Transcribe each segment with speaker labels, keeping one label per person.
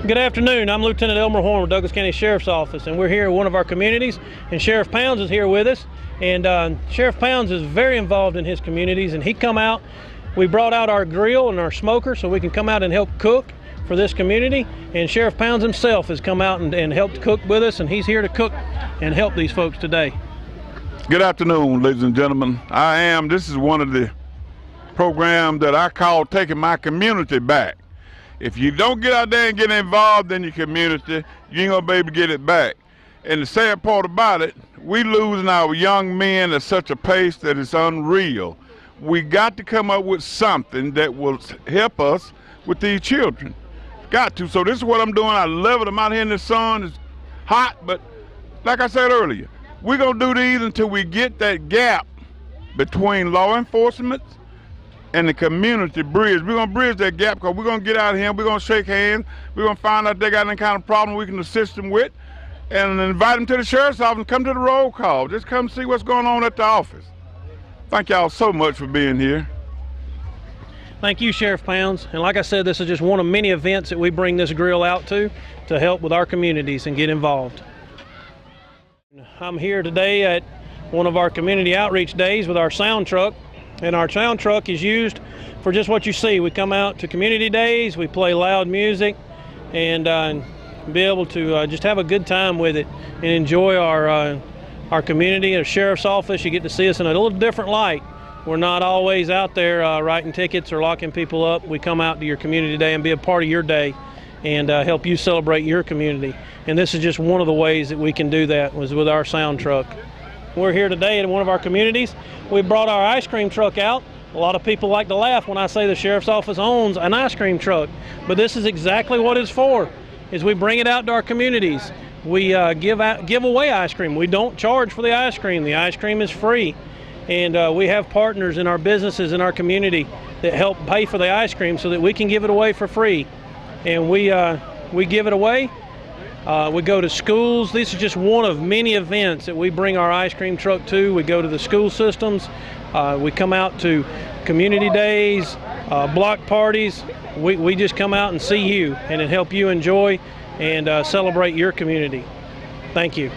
Speaker 1: Good afternoon. I'm Lieutenant Elmer Horn with Douglas County Sheriff's Office, and we're here in one of our communities, and Sheriff Pounds is here with us. And Sheriff Pounds is very involved in his communities, and he come out. We brought out our grill and our smoker so we can come out and help cook for this community. And Sheriff Pounds himself has come out and helped cook with us, and he's here to cook and help these folks today.
Speaker 2: Good afternoon, ladies and gentlemen. This is one of the programs that I call Taking My Community Back. If you don't get out there and get involved in your community, you ain't gonna be able to get it back. And the sad part about it, we losing our young men at such a pace that it's unreal. We got to come up with something that will help us with these children. Got to. So this is what I'm doing. I love it. I'm out here in the sun. It's hot, but like I said earlier, we're gonna do these until we get that gap between law enforcement and the community bridge. We're gonna bridge that gap because we're gonna get out here, we're gonna shake hands, we're gonna find out if they got any kind of problem we can assist them with, and invite them to the sheriff's office and come to the roll call. Just come see what's going on at the office. Thank y'all so much for being here.
Speaker 1: Thank you, Sheriff Pounds. And like I said, this is just one of many events that we bring this grill out to help with our communities and get involved. I'm here today at one of our community outreach days with our sound truck. And our sound truck is used for just what you see. We come out to community days, we play loud music, and be able to just have a good time with it and enjoy our community. At a sheriff's office, you get to see us in a little different light. We're not always out there writing tickets or locking people up. We come out to your community day and be a part of your day and help you celebrate your community. And this is just one of the ways that we can do that, was with our sound truck. We're here today in one of our communities. We brought our ice cream truck out. A lot of people like to laugh when I say the sheriff's office owns an ice cream truck, but this is exactly what it's for, is we bring it out to our communities. We give away ice cream. We don't charge for the ice cream. The ice cream is free. And we have partners in our businesses in our community that help pay for the ice cream so that we can give it away for free. And we give it away. We go to schools. This is just one of many events that we bring our ice cream truck to. We go to the school systems. We come out to community days, block parties. We just come out and see you and help you enjoy and celebrate your community. Thank you.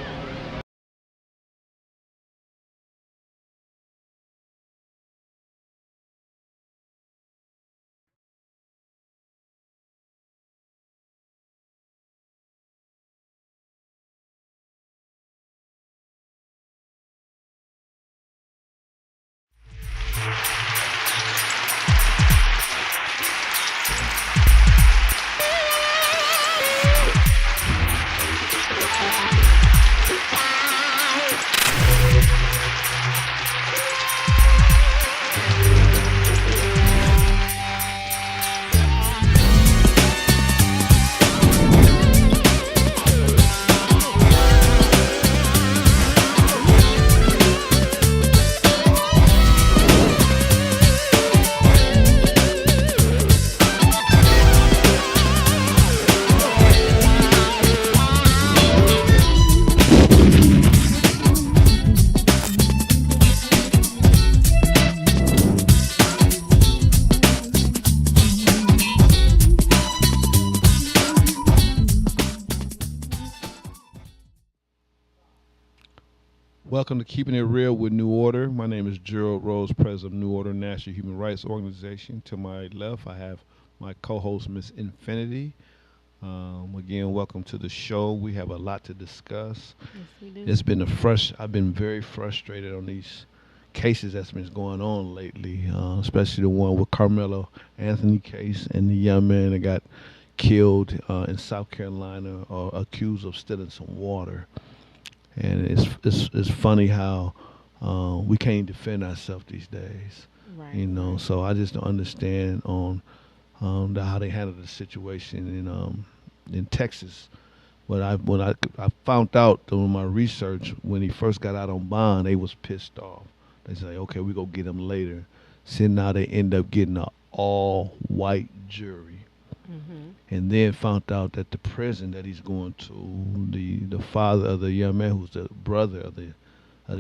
Speaker 3: Welcome to Keeping It Real with New Order. My name is Gerald Rose, President of New Order National Human Rights Organization. To my left, I have my co-host, Miss Infinity. Again, welcome to the show. We have a lot to discuss.
Speaker 4: Yes, we do.
Speaker 3: It's been I've been very frustrated on these cases that's been going on lately, especially the one with Carmelo Anthony case and the young man that got killed in South Carolina accused of stealing some water. And it's funny how we can't defend ourselves these days,
Speaker 4: Right.
Speaker 3: you know. So I just don't understand on how they handled the situation in Texas. When I found out during my research, when he first got out on bond, they was pissed off. They say, okay, we go get him later. See, now they end up getting an all-white jury.
Speaker 4: Mm-hmm.
Speaker 3: And then found out that the prison that he's going to, the father of the young man, who's the brother of the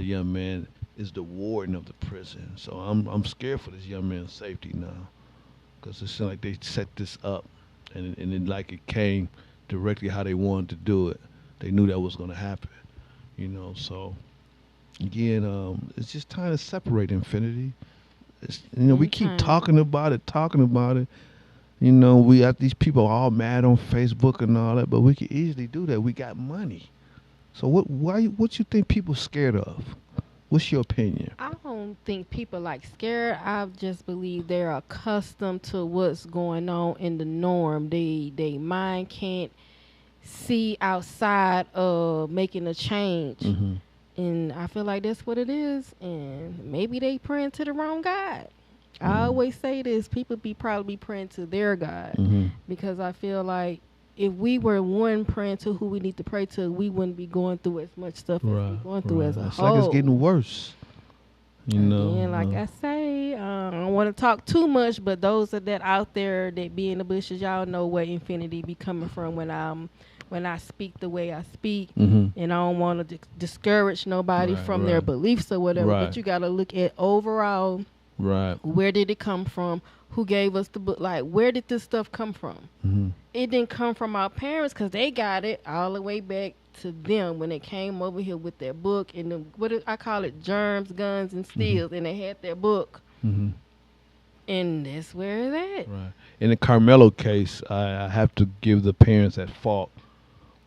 Speaker 3: young man, is the warden of the prison. So I'm scared for this young man's safety now, because it seems like they set this up, and it like it came directly how they wanted to do it. They knew that was going to happen, So again, it's just time to separate Infinity. We keep talking about it. We got these people all mad on Facebook and all that, but we can easily do that. We got money. So what you think people scared of? What's your opinion?
Speaker 4: I don't think people scared. I just believe they're accustomed to what's going on in the norm. They mind can't see outside of making a change.
Speaker 3: Mm-hmm.
Speaker 4: And I feel like that's what it is. And maybe they praying to the wrong God.
Speaker 3: Mm-hmm.
Speaker 4: I always say this, people probably praying to their God.
Speaker 3: Mm-hmm.
Speaker 4: Because I feel like if we were one praying to who we need to pray to, we wouldn't be going through as much stuff as we're going through as a
Speaker 3: It's
Speaker 4: whole.
Speaker 3: like it's getting worse.
Speaker 4: And like I say, I don't want to talk too much, but those that out there that be in the bushes, y'all know where Infinity be coming from when I speak the way I speak.
Speaker 3: Mm-hmm.
Speaker 4: And I don't want to discourage nobody from their beliefs or whatever, but you got to look at overall, where did it come from? Who gave us the book? Where did this stuff come from?
Speaker 3: Mm-hmm.
Speaker 4: It didn't come from our parents because they got it all the way back to them when they came over here with their book and I call it germs, guns, and steels, and they had their book.
Speaker 3: Mm-hmm.
Speaker 4: And that's where it's at.
Speaker 3: Right. In the Carmelo case, I have to give the parents at fault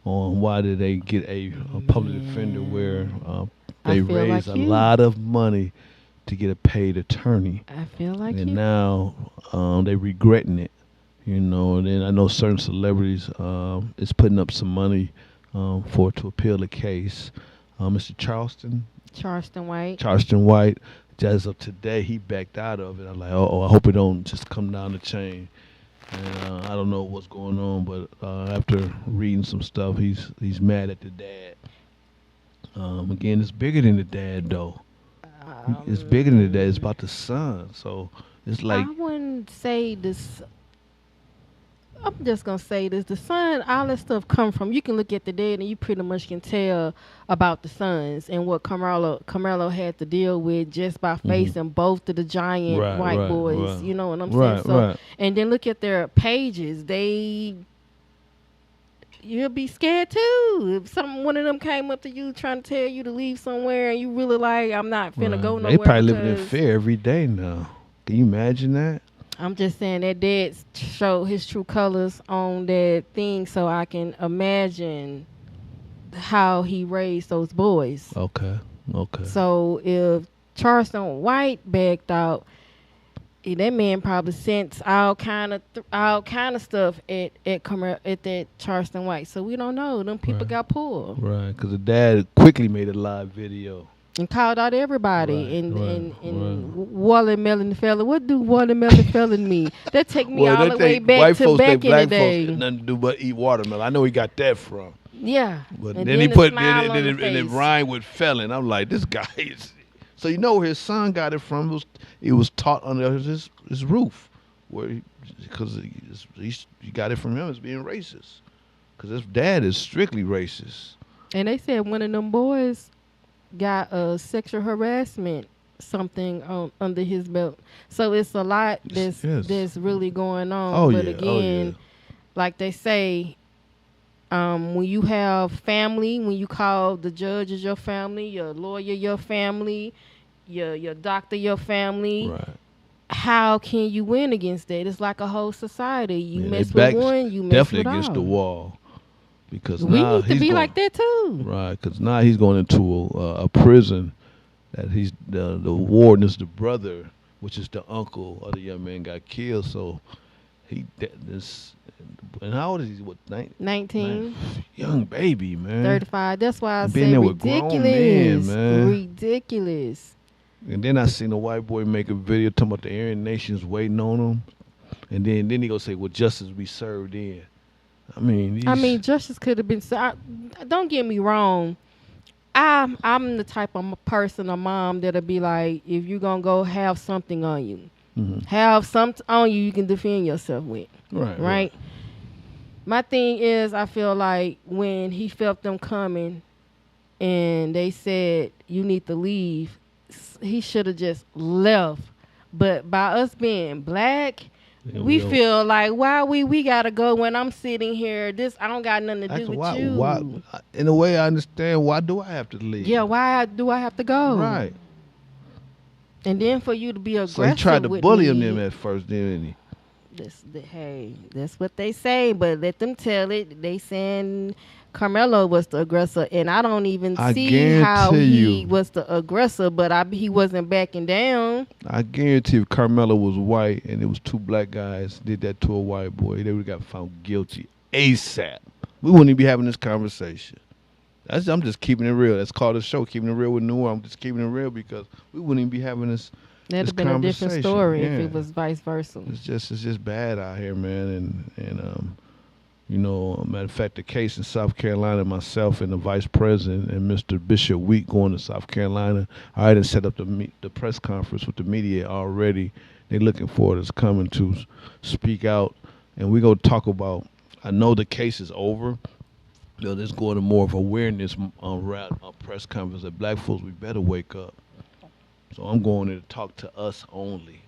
Speaker 3: on why did they get a public defender where they raised a lot of money to get a paid attorney.
Speaker 4: I feel like
Speaker 3: and now they regretting it, And then I know certain celebrities is putting up some money to appeal the case. Mr. Charleston White. As of today, he backed out of it. I'm like, I hope it don't just come down the chain. And I don't know what's going on, but after reading some stuff, he's mad at the dad. Again, it's bigger than the dad, though. It's bigger than the dad. It's about the son. So it's like,
Speaker 4: I wouldn't say this. I'm just gonna say this: the son, all that stuff come from. You can look at the dad, and you pretty much can tell about the sons and what Carmelo had to deal with just by facing both of the giant white boys.
Speaker 3: Right.
Speaker 4: You know what I'm saying? So, and then look at their pages. You'll be scared too if one of them came up to you trying to tell you to leave somewhere, and you really I'm not finna go nowhere.
Speaker 3: They probably living in fear every day now. Can you imagine that?
Speaker 4: I'm just saying that dad showed his true colors on that thing, so I can imagine how he raised those boys.
Speaker 3: Okay.
Speaker 4: So if Charleston White backed out, that man probably sent all kind of stuff at that Charleston White. So we don't know. Them people got pulled.
Speaker 3: Right, because the dad quickly made a live video.
Speaker 4: And called out everybody and watermelon fella. What do watermelon fella mean? That take me all the way back to back in the day.
Speaker 3: Folks nothing to do but eat watermelon. I know he got that from.
Speaker 4: Yeah.
Speaker 3: But then he put and it rhymed with felon. I'm like, this guy is. So where his son got it from? It was taught under his roof, because he got it from him as being racist. Because his dad is strictly racist.
Speaker 4: And they said one of them boys got a sexual harassment something under his belt. So it's a lot that's really going on. Again, like they say, when you have family, when you call the judges your family, your lawyer your family, your doctor your family, how can you win against that? It's like a whole society. You mess with one, you mess with all.
Speaker 3: Definitely against the wall. Because
Speaker 4: we
Speaker 3: now
Speaker 4: need to be like that too.
Speaker 3: Right, because now he's going into a prison that he's the warden is the brother, which is the uncle of the young man got killed. So and how old is he? What, 19? Young baby, man.
Speaker 4: 35. That's why I say ridiculous. Man. Ridiculous.
Speaker 3: And then I seen a white boy make a video talking about the Aryan nations waiting on him, and then he gonna say, "Well, justice be served in." I mean,
Speaker 4: justice could have been. Don't get me wrong. I'm the type of person, a mom, that'll be like, if you're gonna go have something on you, have something on you can defend yourself with. Right. My thing is, I feel like when he felt them coming, and they said you need to leave, he should have just left. But by us being black, We feel like why we gotta go when I'm sitting here. I don't got nothing to do with you.
Speaker 3: Why, in a way, I understand. Why do I have to leave?
Speaker 4: Yeah, why do I have to go?
Speaker 3: Right.
Speaker 4: And then for you to be aggressive.
Speaker 3: So he tried to bully him at first, didn't he?
Speaker 4: Hey, that's what they say, but let them tell it. They saying Carmelo was the aggressor, and I don't even see how he was the aggressor, but he wasn't backing down.
Speaker 3: I guarantee if Carmelo was white and it was two black guys did that to a white boy, they would have got found guilty ASAP. We wouldn't even be having this conversation. I'm just keeping it real. That's called a show, Keeping It Real with Noor. I'm just keeping it real because we wouldn't even be having this. That'd have been a different story
Speaker 4: if it was vice versa.
Speaker 3: It's just bad out here, man. And you know, matter of fact, the case in South Carolina, myself and the vice president and Mr. Bishop Wheat going to South Carolina. I already set up the press conference with the media already. They're looking forward to us coming to speak out, and we're gonna talk about. I know the case is over. You know, there's going to more of awareness press conference that black folks, we better wake up. So I'm going there to talk to us only.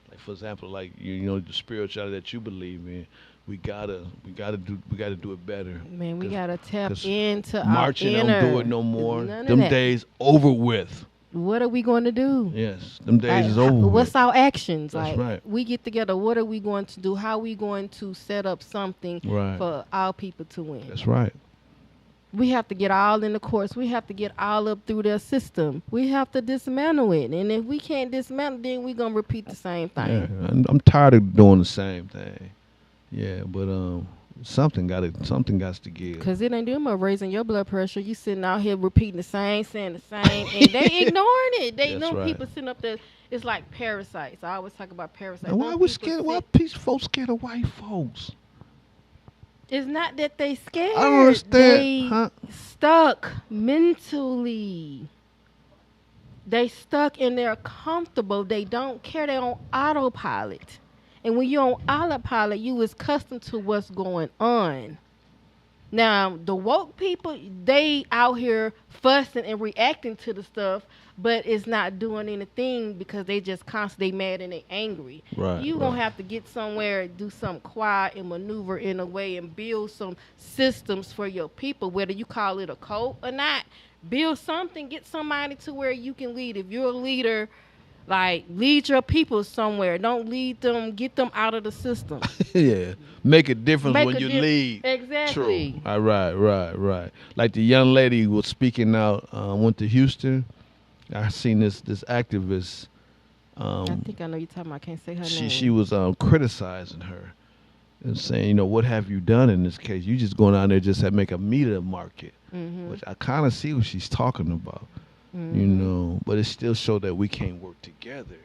Speaker 3: Like for example, like you know the spirituality that you believe in, we gotta do it better.
Speaker 4: Man, we gotta tap into
Speaker 3: marching
Speaker 4: our inner.
Speaker 3: Don't do it no more. Them days over with.
Speaker 4: What are we going to do?
Speaker 3: Yes, them days is over.
Speaker 4: What's our actions?
Speaker 3: That's right.
Speaker 4: We get together. What are we going to do? How are we going to set up something for our people to win?
Speaker 3: That's right.
Speaker 4: We have to get all in the courts. We have to get all up through their system. We have to dismantle it. And if we can't dismantle, then we're going to repeat the same thing.
Speaker 3: Yeah, I'm tired of doing the same thing. Yeah, but something got to give.
Speaker 4: Because it ain't doing much raising your blood pressure. You sitting out here repeating the same, saying the same, and they ignoring it. They know people sitting up there. It's like parasites. I always talk about parasites.
Speaker 3: And why folks scared of white folks?
Speaker 4: It's not that they scared.
Speaker 3: I don't understand.
Speaker 4: They stuck mentally. They stuck and they're comfortable. They don't care. They're on autopilot. And when you're on autopilot, you is accustomed to what's going on. Now, the woke people, they out here fussing and reacting to the stuff, but it's not doing anything because they just constantly mad and they angry.
Speaker 3: Right,
Speaker 4: You're going to have to get somewhere, do something quiet and maneuver in a way and build some systems for your people, whether you call it a cult or not. Build something, get somebody to where you can lead. If you're a leader, like, lead your people somewhere. Don't lead them, get them out of the system.
Speaker 3: Yeah. Make a difference when you lead.
Speaker 4: Exactly.
Speaker 3: True. Right. Like the young lady was speaking out, went to Houston. I seen this activist.
Speaker 4: I think I know you're talking about. I can't say her name.
Speaker 3: She was criticizing her and saying, you know, what have you done in this case? You just going out there just to make a media market, which I kind of see what she's talking about. You know, but it still showed that we can't work together,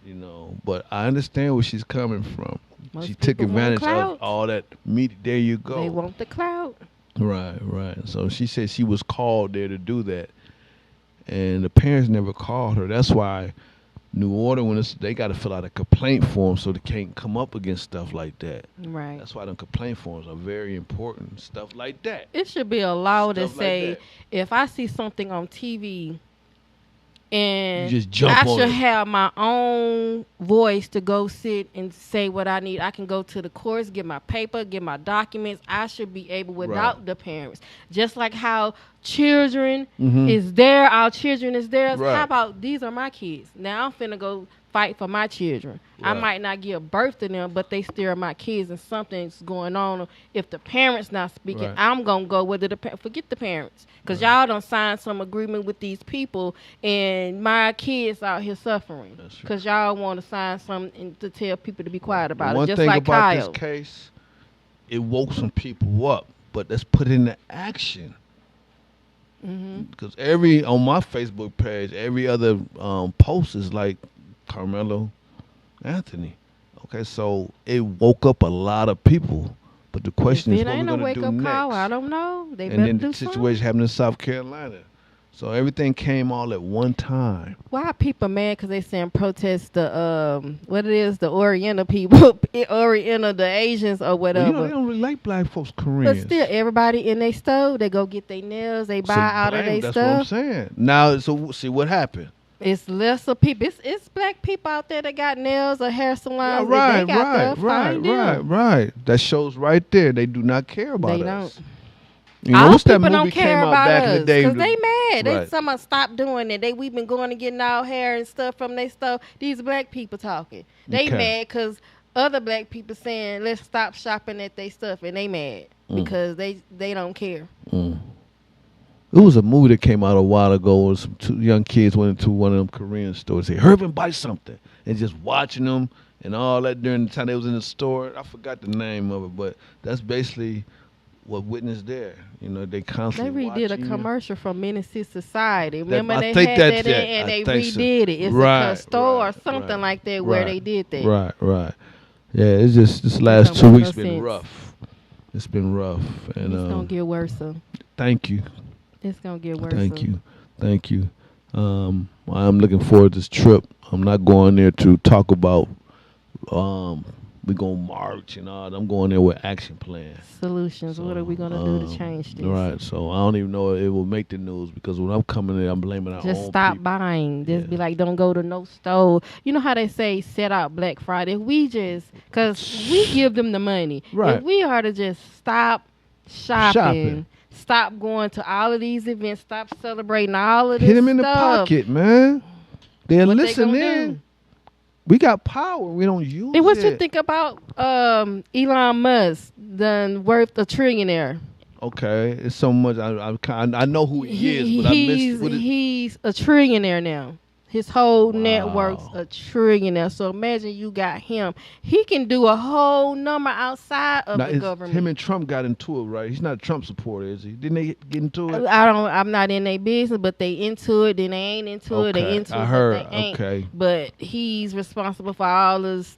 Speaker 3: you know. But I understand where she's coming from. She took advantage of all that media. There you go.
Speaker 4: They want the clout.
Speaker 3: Right. So she said she was called there to do that. And the parents never called her. That's why New Orleans, they got to fill out a complaint form so they can't come up against stuff like that.
Speaker 4: Right.
Speaker 3: That's why them complaint forms are very important. Stuff like that.
Speaker 4: It should be a law to say, if I see something on TV and
Speaker 3: you just jump
Speaker 4: I
Speaker 3: on
Speaker 4: should
Speaker 3: it.
Speaker 4: have my own voice to go sit and say what I need. I can go to the courts, get my paper, get my documents. I should be able without the parents. Just like how children is there, our children is there.
Speaker 3: Right.
Speaker 4: How about these are my kids? Now I'm finna go fight for my children. I might not give birth to them, but they still are my kids, and something's going on. If the parents not speaking, I'm gonna go whether forget the parents, because y'all done signed some agreement with these people, and my kids out here suffering because y'all want to sign something to tell people to be quiet about it. Just like Kyle.
Speaker 3: One thing about this case, it woke some people up, but let's put it into action. Because on my Facebook page, every other post is like Carmelo Anthony. Okay, so it woke up a lot of people. But the question is, what we're going to do next?
Speaker 4: Call, I don't know. They
Speaker 3: and then the situation happened in South Carolina. So everything came all at one time.
Speaker 4: Why are people mad because they saying protest the the Oriental people, Oriental, the Asians or whatever?
Speaker 3: Well, they don't really like black folks, Koreans.
Speaker 4: But still, everybody in their store, they go get their nails, they buy out of their stuff.
Speaker 3: That's what I'm saying. Now, so see what happened.
Speaker 4: It's lesser people. It's black people out there that got nails or hair salons.
Speaker 3: Yeah,
Speaker 4: they got
Speaker 3: right. That shows right there. They do not care about
Speaker 4: they
Speaker 3: us.
Speaker 4: Don't.
Speaker 3: You know,
Speaker 4: All
Speaker 3: what's that
Speaker 4: people
Speaker 3: movie
Speaker 4: don't
Speaker 3: came
Speaker 4: care
Speaker 3: out
Speaker 4: about
Speaker 3: back
Speaker 4: us
Speaker 3: in the day?
Speaker 4: because they mad.
Speaker 3: Right.
Speaker 4: They someone stop doing it. We've been going and getting our hair and stuff from their stuff. These black people talking. They mad because other black people saying let's stop shopping at their stuff, and they mad because they don't care.
Speaker 3: It was a movie that came out a while ago where some two young kids went into one of them Korean stores and said, "Hurry and buy something," and just watching them and all that during the time they was in the store. I forgot the name of it, but that's basically what witnessed there. You know, they constantly
Speaker 4: redid a commercial from Menace Society. Remember
Speaker 3: I
Speaker 4: they
Speaker 3: think
Speaker 4: had
Speaker 3: that's
Speaker 4: that in,
Speaker 3: it.
Speaker 4: and
Speaker 3: I
Speaker 4: they
Speaker 3: think
Speaker 4: redid
Speaker 3: so.
Speaker 4: it. It's
Speaker 3: Right,
Speaker 4: a store
Speaker 3: right,
Speaker 4: or something
Speaker 3: right,
Speaker 4: like that where
Speaker 3: right,
Speaker 4: they did that.
Speaker 3: Right. Yeah, it's just this last 2 weeks been rough. It's been rough, and
Speaker 4: it's gonna get worse.
Speaker 3: Thank you.
Speaker 4: It's gonna get worse.
Speaker 3: Thank you. I'm looking forward to this trip. I'm not going there to talk about we're gonna march and all. I'm going there with action plans.
Speaker 4: Solutions. So, what are we gonna do to change this?
Speaker 3: Right. So I don't even know if it will make the news because when I'm coming there, I'm blaming our
Speaker 4: Just
Speaker 3: own
Speaker 4: stop
Speaker 3: people.
Speaker 4: buying. Just be like, don't go to no store. You know how they say set out Black Friday? Because we give them the money.
Speaker 3: Right.
Speaker 4: If we are to just stop shopping. Stop going to all of these events. Stop celebrating all of this stuff.
Speaker 3: Hit them in the pocket, man. They're listening.
Speaker 4: Do?
Speaker 3: We got power. We don't use it.
Speaker 4: And what you think about Elon Musk, done worth a trillionaire?
Speaker 3: Okay, it's so much. I know who he is, but
Speaker 4: he's a trillionaire now. His whole network's a trillionaire. So imagine you got him. He can do a whole number outside of the government.
Speaker 3: Him and Trump got into it, right? He's not a Trump supporter, is he? Didn't they get into it?
Speaker 4: I'm not in their business, but they into it. Then they ain't into it. They into it. I heard. But they ain't.
Speaker 3: Okay.
Speaker 4: But he's responsible for all this.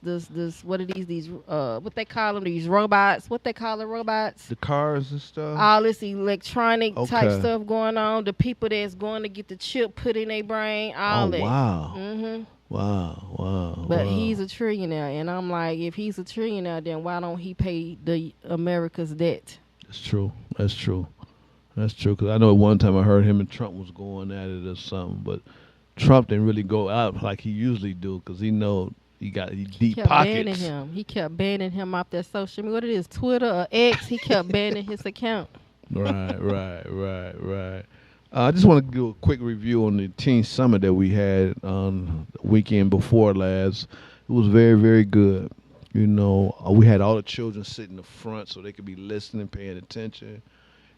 Speaker 4: What are these? What they call them? These robots? What they call the robots?
Speaker 3: The cars and stuff.
Speaker 4: All this electronic type stuff going on. The people that's going to get the chip put in their brain. All that.
Speaker 3: Wow.
Speaker 4: Mm-hmm.
Speaker 3: Wow.
Speaker 4: But he's a trillionaire, and I'm like, if he's a trillionaire, then why don't he pay the America's debt?
Speaker 3: That's true. Because I know at one time I heard him and Trump was going at it or something, but Trump didn't really go out like he usually do because he got deep pockets.
Speaker 4: He kept banning him off that social media. What it is, Twitter or X? He kept banning his account.
Speaker 3: Right. I just want to do a quick review on the teen summit that we had on the weekend before last. It was very, very good. You know, we had all the children sitting in the front so they could be listening, paying attention.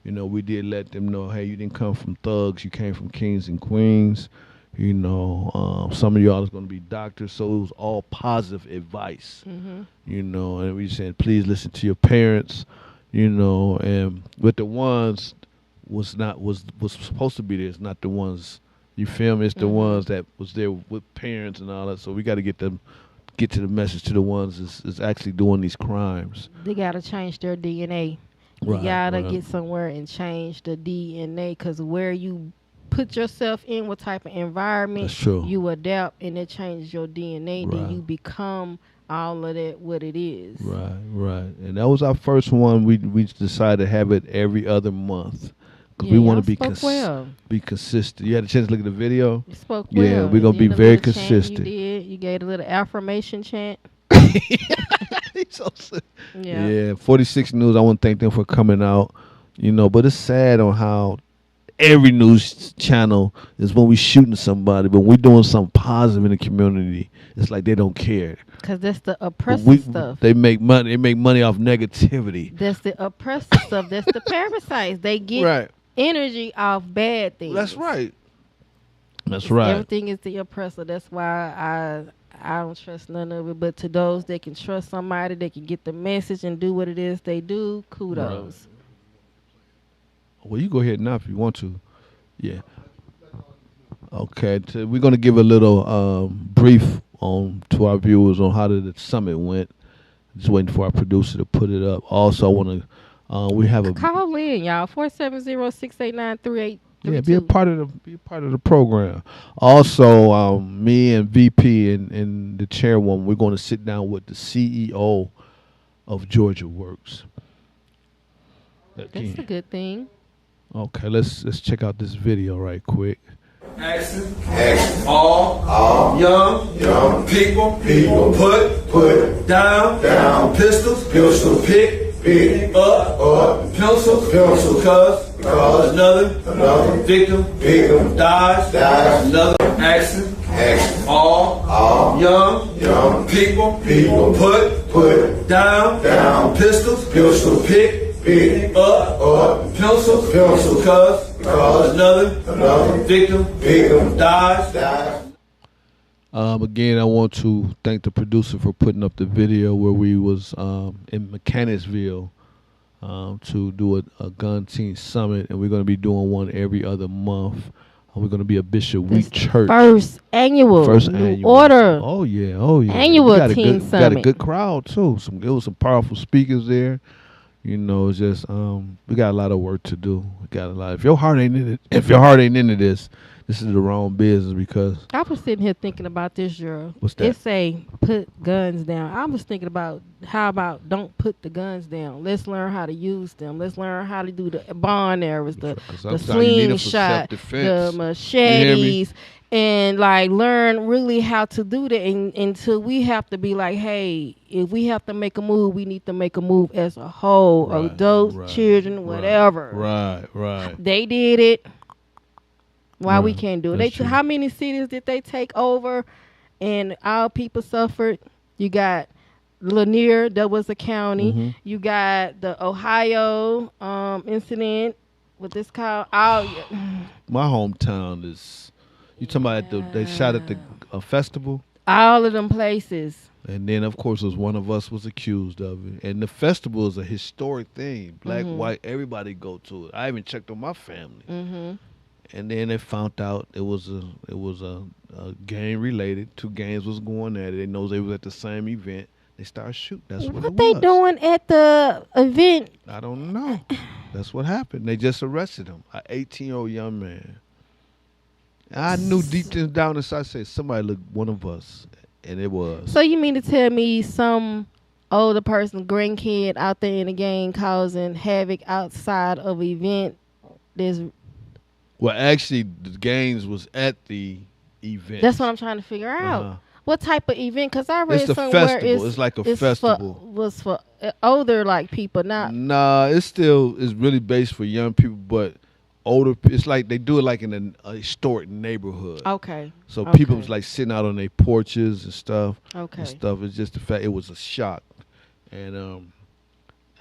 Speaker 3: You know, we did let them know, hey, you didn't come from thugs, you came from kings and queens. You know, some of y'all is going to be doctors, so it was all positive advice. Mm-hmm. You know, and we said, please listen to your parents. You know, and with the ones was supposed to be there. It's not the ones, you feel me? It's the ones that was there with parents and all that. So we got to get to the message to the ones that's actually doing these crimes.
Speaker 4: They got to change their DNA. You got to get somewhere and change the DNA because where you put yourself in, what type of environment you adapt, and it changes your DNA. Then you become all of that what it is.
Speaker 3: Right. And that was our first one. We decided to have it every other month. Because we want to be consistent. You had a chance to look at the video?
Speaker 4: You spoke well.
Speaker 3: Yeah, we're going to be very consistent.
Speaker 4: You gave a little affirmation chant.
Speaker 3: So yeah, 46 News, I want to thank them for coming out. You know, but it's sad on how every news channel is when we shooting somebody, but we're doing something positive in the community. It's like they don't care.
Speaker 4: Because that's the oppressive stuff.
Speaker 3: They make money. They make money off negativity.
Speaker 4: That's the oppressive stuff. That's the parasites. They get energy off bad things.
Speaker 3: That's right.
Speaker 4: Everything is the oppressor. That's why I don't trust none of it. But to those that can trust somebody, they can get the message and do what it is they do, kudos.
Speaker 3: Right. Well, you go ahead now if you want to. Yeah. Okay. We're going to give a little brief to our viewers on how the summit went. Just waiting for our producer to put it up. Also, I want to we have a
Speaker 4: call in, y'all, 470-689-3832.
Speaker 3: Yeah, be a part of the program. Also, me and VP and the chairwoman, we're going to sit down with the CEO of Georgia Works.
Speaker 4: That's a good thing.
Speaker 3: Okay, let's check out this video right quick.
Speaker 5: Action. All young people put down pistols, pick up pencils, cause another victim dies. Another action. All young people put down pistols, pick up pencils, cause another victim dies.
Speaker 3: Again, I want to thank the producer for putting up the video where we was in Mechanicsville to do a gun team summit, and we're going to be doing one every other month. We're going to be a Bishop Wheat Church.
Speaker 4: First annual order.
Speaker 3: Oh yeah.
Speaker 4: Annual team summit.
Speaker 3: Got a good crowd too. It was some powerful speakers there. You know, it's just we got a lot of work to do. We got a lot. If your heart ain't into this, this is the wrong business, because
Speaker 4: I was sitting here thinking about this, girl.
Speaker 3: What's that?
Speaker 4: It say put guns down. I was thinking about how about don't put the guns down. Let's learn how to use them. Let's learn how to do the bond arrows, the slingshot, the machetes, and like learn really how to do that. And until we have to be like, hey, if we have to make a move, we need to make a move as a whole. Adults, children, whatever.
Speaker 3: Right.
Speaker 4: They did it. Why we can't do it? How many cities did they take over, and our people suffered? You got Lanier, that was a county.
Speaker 3: Mm-hmm.
Speaker 4: You got the Ohio incident with this called.
Speaker 3: My hometown is. You talking about they shot at the festival?
Speaker 4: All of them places.
Speaker 3: And then, of course, one of us was accused of it. And the festival is a historic thing. Black, white, everybody go to it. I even checked on my family. Mm-hmm. And then they found out it was a gang related. Two gangs was going at it. They know they was at the same event. They started shooting. That's what it was. What
Speaker 4: they doing at the event?
Speaker 3: I don't know. That's what happened. They just arrested him, an 18-year-old young man. I knew deep down inside, I said, somebody looked one of us, and it was.
Speaker 4: So you mean to tell me some older person, grandkid out there in the gang causing havoc outside of an event?
Speaker 3: Well, actually, the gangs was at the event.
Speaker 4: That's what I'm trying to figure out. What type of event? Because I read
Speaker 3: it's
Speaker 4: somewhere
Speaker 3: festival. It's like a festival.
Speaker 4: Was for older like people, not.
Speaker 3: Nah, it's really based for young people, but older. It's like they do it like in a historic neighborhood.
Speaker 4: Okay.
Speaker 3: So people was like sitting out on their porches and stuff.
Speaker 4: Okay.
Speaker 3: And stuff. It's just the fact it was a shock, and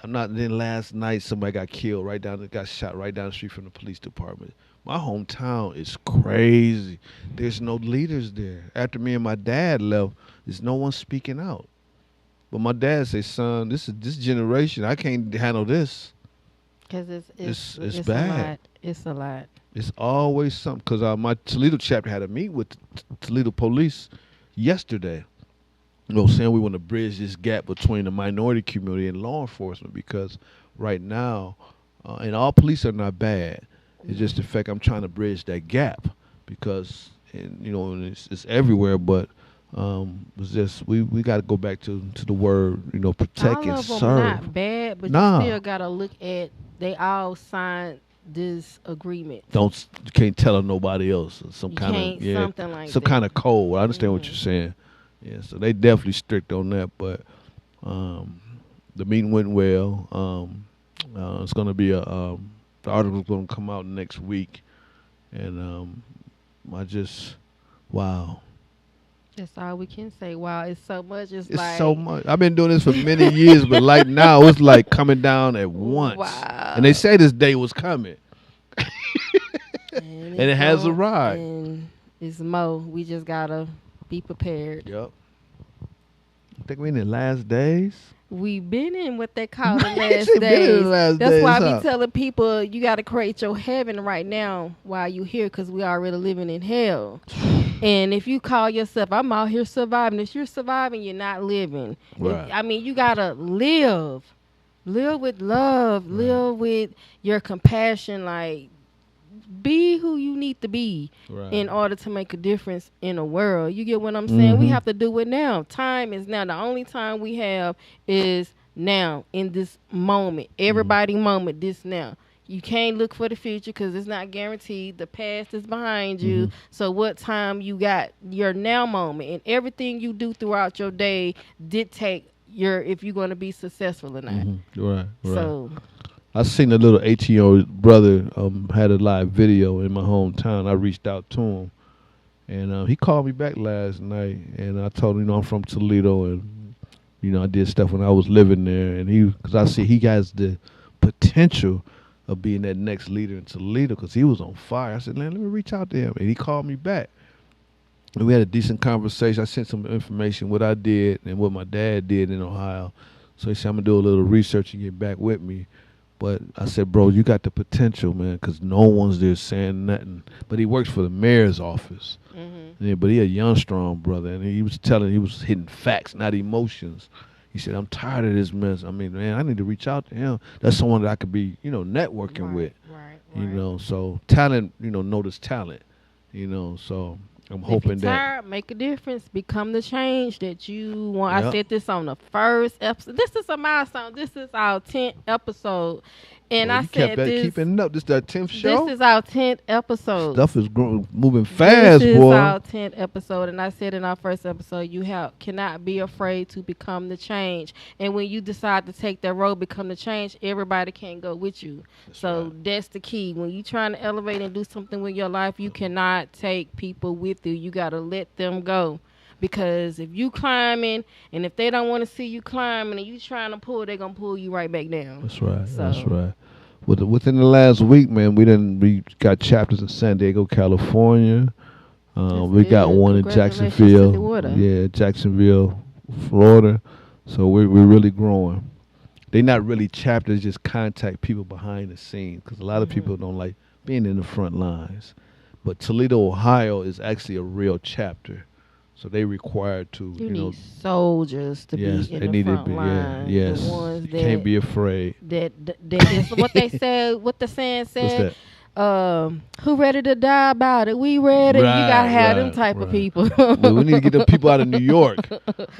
Speaker 3: Then last night somebody got killed got shot right down the street from the police department. My hometown is crazy. There's no leaders there. After me and my dad left, there's no one speaking out. But my dad says, "Son, this generation. I can't handle this." Because it's bad.
Speaker 4: It's a lot.
Speaker 3: It's always something. Because my Toledo chapter had a meet with Toledo police yesterday. You know, saying we want to bridge this gap between the minority community and law enforcement, because right now, and all police are not bad. It's just the fact I'm trying to bridge that gap, because it's everywhere. But it's just we got to go back to the word, protect and serve.
Speaker 4: All of them not bad, but you still got to look at. They all signed this agreement.
Speaker 3: You can't tell nobody else. Something
Speaker 4: like
Speaker 3: kind of code. I understand what you're saying. Yeah, so they definitely strict on that. But the meeting went well. It's going to be the article's going to come out next week, and wow.
Speaker 4: That's all we can say. Wow, it's so much. It's
Speaker 3: so much. I've been doing this for many years, but like now, it's like coming down at once.
Speaker 4: Wow.
Speaker 3: And they say this day was coming, and it has arrived.
Speaker 4: And it's more. We just gotta be prepared.
Speaker 3: Yep. I think we're in the last days.
Speaker 4: We've been in what they call the last days. That's why I be telling people you got to create your heaven right now while you're here, because we already living in hell. And if you call yourself, I'm out here surviving, if you're surviving, you're not living.
Speaker 3: Right.
Speaker 4: You got to live. Live with love. Right. Live with your compassion. Like, be who you need to be in order to make a difference in the world. You get what I'm saying? Mm-hmm. We have to do it now. Time is now. The only time we have is now, in this moment. Everybody moment, this now. You can't look for the future because it's not guaranteed. The past is behind you. So what time you got your now moment, and everything you do throughout your day dictate if you're going to be successful or not.
Speaker 3: Right.
Speaker 4: So
Speaker 3: I seen a little 18-year-old brother had a live video in my hometown. I reached out to him, and he called me back last night, and I told him, I'm from Toledo, and I did stuff when I was living there, and because I see he has the potential of being that next leader in Toledo because he was on fire. I said, let me reach out to him. And he called me back. And we had a decent conversation. I sent some information, what I did and what my dad did in Ohio. So he said, I'm going to do a little research and get back with me. But I said, bro, you got the potential, man, because no one's there saying nothing. But he works for the mayor's office. Yeah, but he a young, strong brother. And he was hitting facts, not emotions. He said, I'm tired of this mess. I mean, man, I need to reach out to him. That's someone that I could be, networking with. Right. So talent, notice talent, so I'm hoping that.
Speaker 4: Make a difference. Become the change that you want. Yep. I said this on the first episode. This is a milestone. This is our 10th episode. And I said this.
Speaker 3: Keeping up. This is our 10th show?
Speaker 4: This is our 10th episode.
Speaker 3: Stuff is moving fast, boy.
Speaker 4: This is our 10th episode. And I said in our first episode, you cannot be afraid to become the change. And when you decide to take that road, become the change, everybody can't go with you. That's the key. When you're trying to elevate and do something with your life, you cannot take people with you. You got to let them go. Because if you climbing and if they don't want to see you climbing and you trying to pull, they're going to pull you right back down.
Speaker 3: That's right. That's right. Within the last week, man, we got chapters in San Diego, California. We got one in Jacksonville. Yeah, Jacksonville, Florida. So we're really growing. They're not really chapters, just contact people behind the scenes because a lot of people don't like being in the front lines. But Toledo, Ohio is actually a real chapter. So they required to,
Speaker 4: you need soldiers to be in the front line.
Speaker 3: Yes, the ones that can't be afraid.
Speaker 4: That is what they said. What the saying said. Who ready to die about it? We ready. Right, you gotta have them type of people.
Speaker 3: Well, we need to get them people out of New York.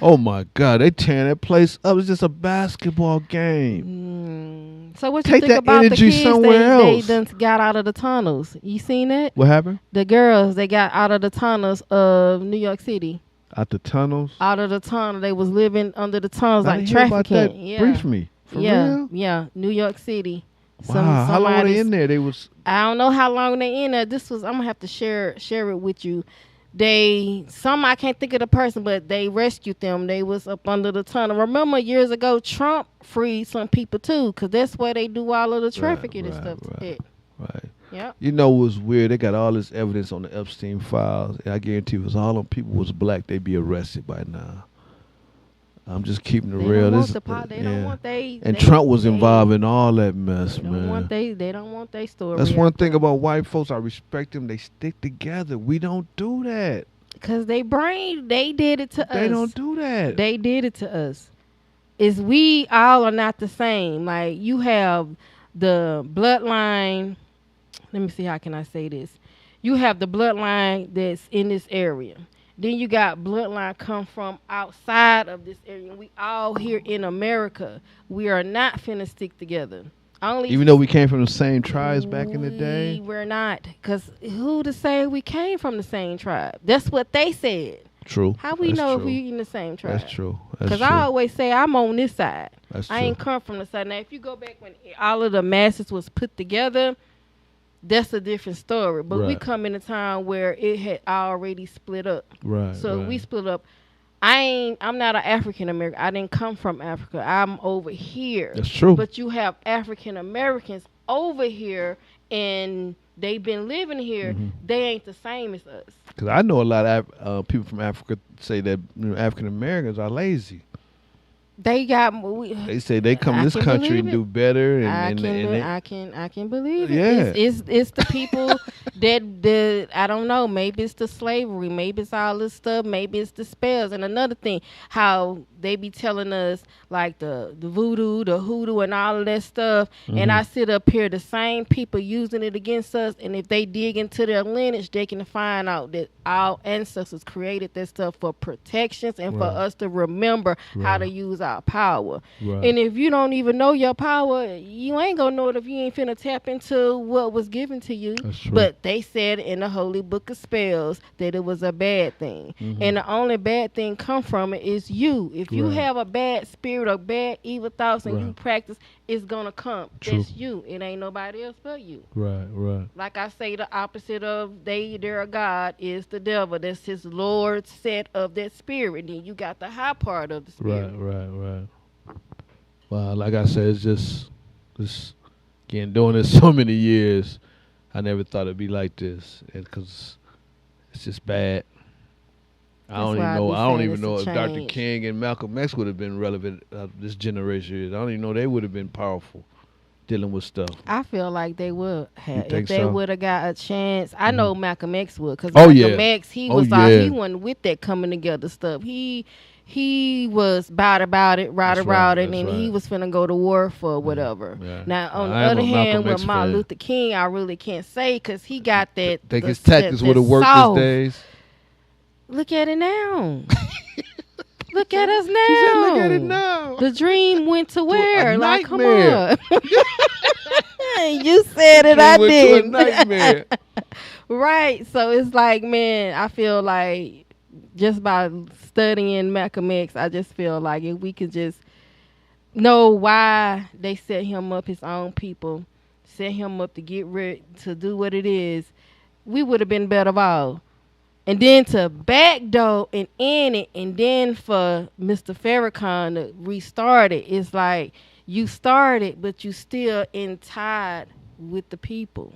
Speaker 3: Oh my God, they tearing that place up. It's just a basketball game.
Speaker 4: So what you think about the kids? They done got out of the tunnels. You seen it?
Speaker 3: What happened?
Speaker 4: The girls, they got out of the tunnels of New York City.
Speaker 3: Out the tunnels?
Speaker 4: Out of the tunnel. They was living under the tunnels like trafficking.
Speaker 3: Yeah. Brief me. For real?
Speaker 4: Yeah. New York City.
Speaker 3: Wow. How long were they in there?
Speaker 4: I don't know how long they in there. I'm gonna have to share it with you. I can't think of the person, but they rescued them. They was up under the tunnel. Remember years ago, Trump freed some people too, because that's where they do all of the trafficking and stuff.
Speaker 3: Right.
Speaker 4: Yeah.
Speaker 3: You know what was weird? They got all this evidence on the Epstein files. And I guarantee if all them people was black, they'd be arrested by now. I'm just keeping it real. And Trump was involved in all that mess, man.
Speaker 4: They don't want their story.
Speaker 3: That's one thing about white folks. I respect them. They stick together. We don't do that.
Speaker 4: Because they did it to us.
Speaker 3: They don't do that.
Speaker 4: They did it to us. We all are not the same. Like, you have the bloodline. Let me see, how can I say this? You have the bloodline that's in this area. Then you got bloodline come from outside of this area. We all here in America. We are not finna stick together.
Speaker 3: Even though we came from the same tribes back in the day?
Speaker 4: We're not. Because who to say we came from the same tribe? That's what they said.
Speaker 3: True.
Speaker 4: How we know if we in the same tribe?
Speaker 3: That's true.
Speaker 4: Because I always say I'm on this side. I ain't come from the side. Now, if you go back when all of the masses was put together, that's a different story. But we come in a time where it had already split up.
Speaker 3: Right.
Speaker 4: So we split up. I'm not an African American. I didn't come from Africa. I'm over here.
Speaker 3: That's true.
Speaker 4: But you have African Americans over here, and they've been living here. They ain't the same as us.
Speaker 3: Because I know a lot of people from Africa say that African Americans are lazy.
Speaker 4: They
Speaker 3: say they come to this country and do better.
Speaker 4: I can believe it. Yeah. It's the people that I don't know. Maybe it's the slavery. Maybe it's all this stuff. Maybe it's the spells. And another thing, how they be telling us like the voodoo, the hoodoo, and all of that stuff. And I sit up here, the same people using it against us. And if they dig into their lineage, they can find out that our ancestors created that stuff for protections and for us to remember how to use our power.
Speaker 3: Right.
Speaker 4: And if you don't even know your power, you ain't gonna know it if you ain't finna tap into what was given to you.
Speaker 3: That's true.
Speaker 4: But they said in the Holy Book of Spells that it was a bad thing.
Speaker 3: Mm-hmm.
Speaker 4: And the only bad thing come from it is you. If you have a bad spirit or bad evil thoughts and you practice, it's gonna come.
Speaker 3: True.
Speaker 4: That's you. It ain't nobody else but you.
Speaker 3: Right.
Speaker 4: Like I say, the opposite of their God is the devil. That's his Lord set of that spirit. Then you got the high part of the spirit.
Speaker 3: Right. Well, like I said, it's just again, doing this so many years, I never thought it'd be like this, because it's just bad. I don't even know if Dr. King and Malcolm X would have been relevant this generation. I don't even know they would have been powerful dealing with stuff.
Speaker 4: I feel like they would have. If they
Speaker 3: so?
Speaker 4: would have got a chance. I know Malcolm X would, because
Speaker 3: Malcolm
Speaker 4: X, he wasn't with that coming together stuff. He was about it, and he was finna go to war for whatever.
Speaker 3: Yeah.
Speaker 4: Now, on the other hand, with Martin Luther King, I really can't say, because he got that.
Speaker 3: Think his tactics would have worked these days?
Speaker 4: Look at it now. Look at us now.
Speaker 3: She said, look at it now.
Speaker 4: The dream went to where?
Speaker 3: A
Speaker 4: like,
Speaker 3: nightmare.
Speaker 4: come on. You said it, I did.
Speaker 3: To a nightmare.
Speaker 4: Right. So it's like, man, I feel like just by studying Malcolm X, I just feel like if we could just know why they set him up, his own people, set him up to get rid, to do what it is, we would have been better off. And then to backdoor and end it, and then for Mr. Farrakhan to restart it, it's like you started, but you still tied with the people.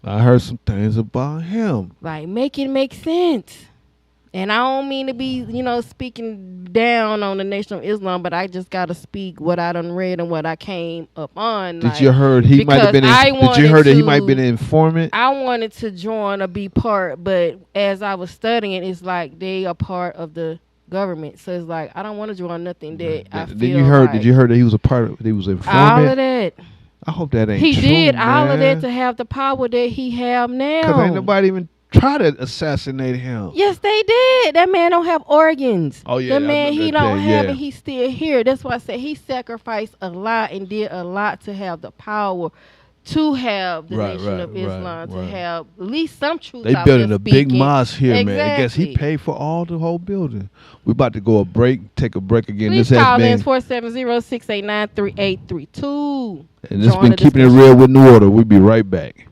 Speaker 3: I heard some things about him.
Speaker 4: Like, make it make sense. And I don't mean to be, speaking down on the Nation of Islam, but I just got to speak what I done read and what I came up on.
Speaker 3: Did you heard he might have been? Did you heard that he might have been an informant?
Speaker 4: I wanted to join or be part, but as I was studying, it's like they are part of the government. So it's like I don't want to join nothing that I feel.
Speaker 3: Did you heard that he was a part of? He was an informant.
Speaker 4: All of that.
Speaker 3: I hope that ain't
Speaker 4: true.
Speaker 3: He
Speaker 4: did
Speaker 3: man.
Speaker 4: All of that to have the power that he have now.
Speaker 3: Because ain't nobody even try to assassinate him.
Speaker 4: Yes, they did. That man don't have organs.
Speaker 3: Oh yeah,
Speaker 4: the man he don't have it. He's still here. That's why I said he sacrificed a lot and did a lot to have the power to have the Nation of Islam, to have at least some truth.
Speaker 3: They building a big mosque here,
Speaker 4: exactly.
Speaker 3: man. I guess he paid for all the whole building. We about to go take a break again.
Speaker 4: Please
Speaker 3: this
Speaker 4: call
Speaker 3: has
Speaker 4: in 470-689-3832.
Speaker 3: And this has been Keeping It Real with New Order. We'll be right back.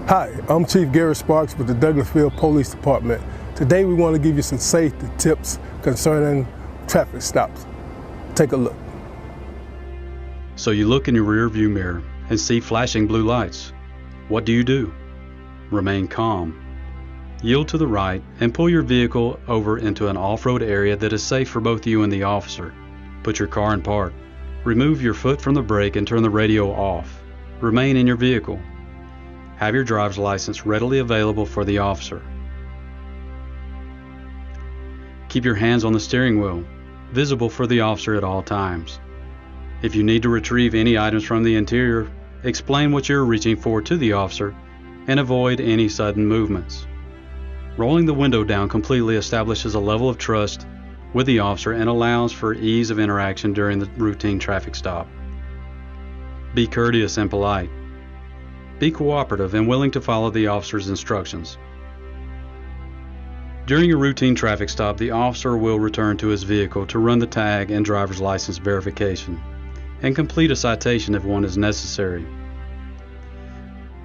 Speaker 6: Hi, I'm Chief Gary Sparks with the Douglasville Police Department. Today we want to give you some safety tips concerning traffic stops. Take a look.
Speaker 7: So you look in your rear view mirror and see flashing blue lights. What do? Remain calm. Yield to the right and pull your vehicle over into an off-road area that is safe for both you and the officer. Put your car in park. Remove your foot from the brake and turn the radio off. Remain in your vehicle. Have your driver's license readily available for the officer. Keep your hands on the steering wheel, visible for the officer at all times. If you need to retrieve any items from the interior, explain what you're reaching for to the officer and avoid any sudden movements. Rolling the window down completely establishes a level of trust with the officer and allows for ease of interaction during the routine traffic stop. Be courteous and polite. Be cooperative and willing to follow the officer's instructions. During a routine traffic stop, the officer will return to his vehicle to run the tag and driver's license verification and complete a citation if one is necessary.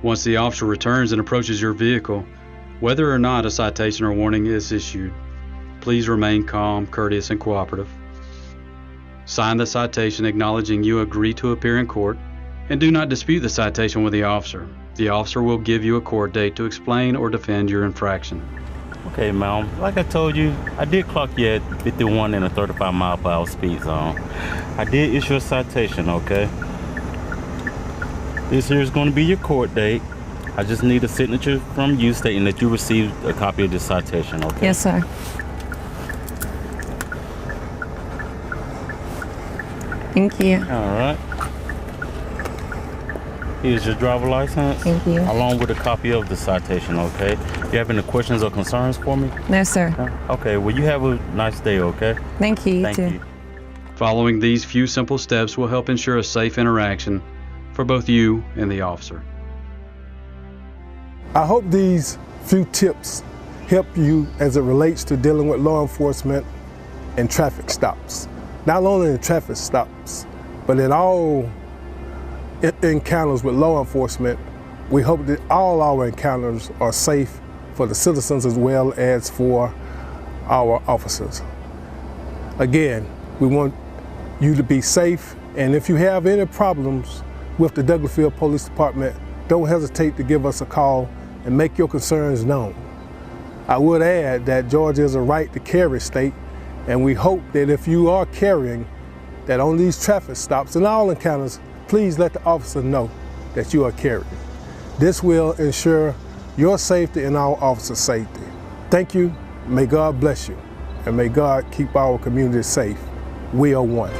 Speaker 7: Once the officer returns and approaches your vehicle, whether or not a citation or warning is issued, please remain calm, courteous, and cooperative. Sign the citation acknowledging you agree to appear in court, and do not dispute the citation with the officer. The officer will give you a court date to explain or defend your infraction.
Speaker 8: Okay, ma'am. Like I told you, I did clock you at 51 in a 35 mile per hour speed zone. I did issue a citation, okay? This here is going to be your court date. I just need a signature from you stating that you received a copy of this citation, okay?
Speaker 9: Yes, sir. Thank you.
Speaker 8: All right. Here's your driver license.
Speaker 9: Thank you.
Speaker 8: Along with a copy of the citation, okay? Do you have any questions or concerns for me?
Speaker 9: No, sir.
Speaker 8: Okay, well, you have a nice day, okay?
Speaker 9: Thank you.
Speaker 8: Thank you.
Speaker 7: Following these few simple steps will help ensure a safe interaction for both you and the officer.
Speaker 6: I hope these few tips help you as it relates to dealing with law enforcement and traffic stops. Not only in traffic stops, but in all encounters with law enforcement. We hope that all our encounters are safe for the citizens as well as for our officers. Again, we want you to be safe, and if you have any problems with the Douglasville Police Department, don't hesitate to give us a call and make your concerns known. I would add that Georgia is a right to carry state, and we hope that if you are carrying, that on these traffic stops and all encounters, please let the officer know that you are carrying. This will ensure your safety and our officers' safety. Thank you, may God bless you, and may God keep our community safe. We are one.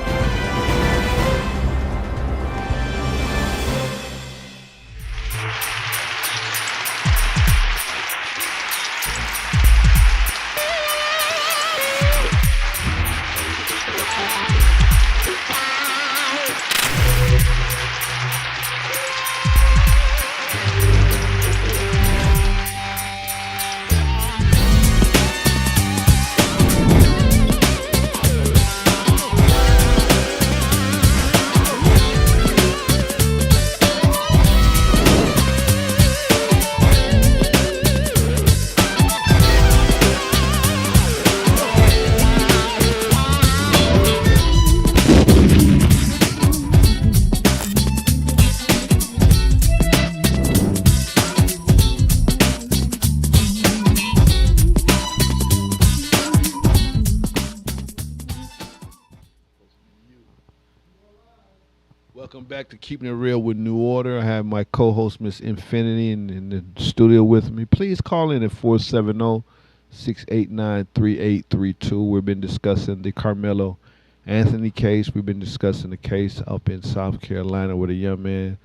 Speaker 3: Welcome back to Keeping It Real with New Order. I have my co-host, Miss Infinity, in the studio with me. Please call in at 470-689-3832. We've been discussing the Carmelo Anthony case. We've been discussing the case up in South Carolina where a young man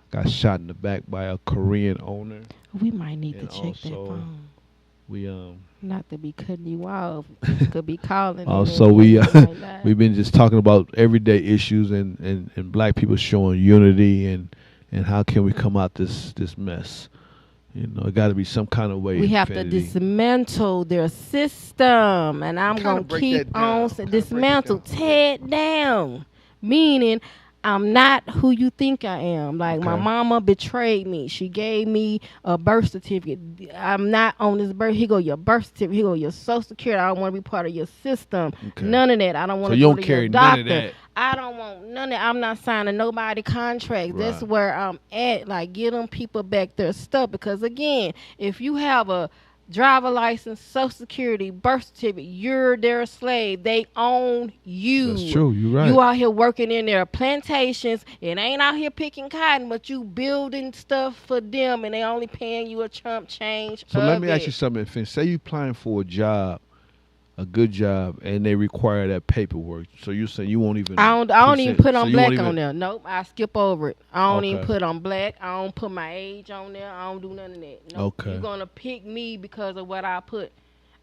Speaker 3: got shot in the back by a Korean owner.
Speaker 4: We might need to check that phone.
Speaker 3: We
Speaker 4: not to be cutting you off. Could be calling.
Speaker 3: Also, we've been just talking about everyday issues and black people showing unity and how can we come out this mess. You know, it got to be some kind of way.
Speaker 4: We have to dismantle their system, and I'm gonna keep on dismantle, tear it down. Meaning, I'm not who you think I am. Like, my mama betrayed me. She gave me a birth certificate. I'm not on this birth. Here go your birth certificate. Here go your social security. I don't want to be part of your system. None of that. I don't want to go to your doctor. None of that. I don't want none of that. I'm not signing nobody contracts. Right. That's where I'm at. Like, get them people back their stuff. Because, again, if you have a driver license, social security, birth certificate, you're their slave. They own you.
Speaker 3: That's true. You're right.
Speaker 4: You out here working in their plantations and ain't out here picking cotton, but you building stuff for them, and they only paying you a chump change.
Speaker 3: So let me ask you something, Finn. Say you applying for a job, a good job, and they require that paperwork. So you're saying you won't even?
Speaker 4: I don't even put on black on there. Nope, I skip over it. I don't even put on black. I don't put my age on there. I don't do none of that. Nope. Okay. You're gonna pick me because of what I put.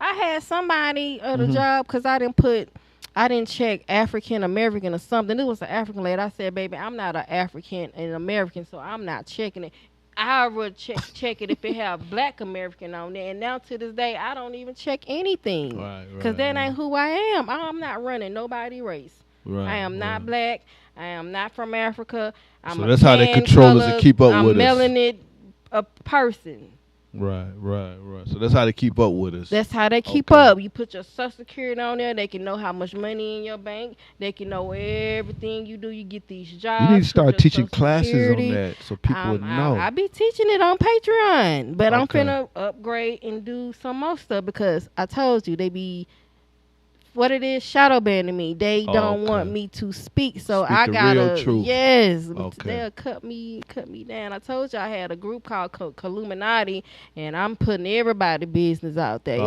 Speaker 4: I had somebody at a job because I didn't check African American or something. It was an African lady. I said, baby, I'm not an African and American, so I'm not checking it. I would check it if it have Black American on there. And now to this day, I don't even check anything. Because that ain't who I am. I'm not running nobody race. I am not black. I am not from Africa. I'm
Speaker 3: so that's how they control us and keep up with us.
Speaker 4: I'm melanin a person.
Speaker 3: Right. So that's how they keep up with us.
Speaker 4: That's how they keep up. You put your social security on there. They can know how much money in your bank. They can know everything you do. You get these jobs.
Speaker 3: You need to start teaching classes on that so people would know.
Speaker 4: I be teaching it on Patreon, but I'm finna upgrade and do some more stuff because I told you they be what it is, shadow banning me. They don't want me to speak, so I gotta. Yes, they'll cut me down. I told you I had a group called Illuminati, and I'm putting everybody business out there.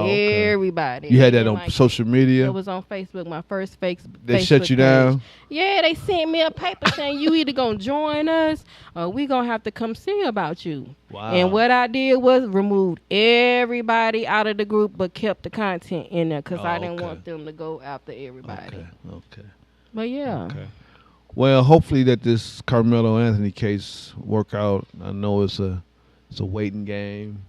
Speaker 4: Everybody.
Speaker 3: You had that on social media?
Speaker 4: It was on Facebook. My first Facebook.
Speaker 3: They shut you down?
Speaker 4: Yeah, they sent me a paper saying you either gonna join us or we gonna have to come see about you.
Speaker 3: Wow.
Speaker 4: And what I did was removed everybody out of the group, but kept the content in there because I didn't want them to go after everybody.
Speaker 3: Okay.
Speaker 4: But yeah.
Speaker 3: Okay. Well, hopefully that this Carmelo Anthony case work out. I know it's a waiting game.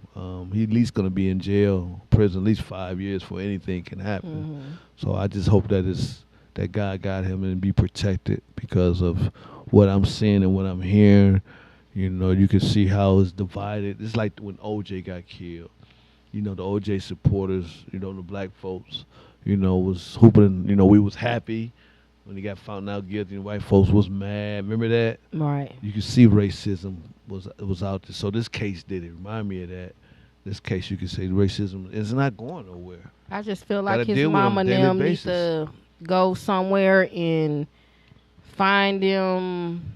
Speaker 3: He at least going to be in jail, prison, at least 5 years before anything can happen.
Speaker 4: Mm-hmm.
Speaker 3: So I just hope that God got him and be protected because of what I'm seeing and what I'm hearing. You know, you can see how it's divided. It's like when OJ got killed. You know, the OJ supporters, you know, the black folks, you know, was hooping. You know, we was happy when he got found out guilty. And white folks was mad. Remember that?
Speaker 4: Right.
Speaker 3: You can see racism was out there. So this case did it. Remind me of that. This case, you can say racism is not going nowhere.
Speaker 4: I just feel like his mama and them need to go somewhere and find them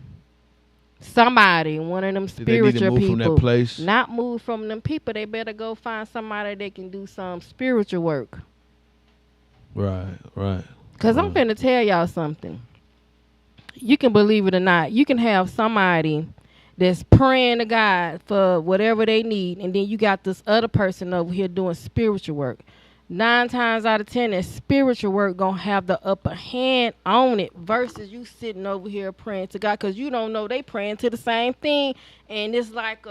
Speaker 4: somebody, one of them spiritual people.
Speaker 3: From that place?
Speaker 4: Not move from them people. They better go find somebody that can do some spiritual work.
Speaker 3: Right.
Speaker 4: Because I'm finna tell y'all something. You can believe it or not. You can have somebody that's praying to God for whatever they need, and then you got this other person over here doing spiritual work. 9 times out of 10, that spiritual work gonna have the upper hand on it versus you sitting over here praying to God, because you don't know they praying to the same thing, and it's like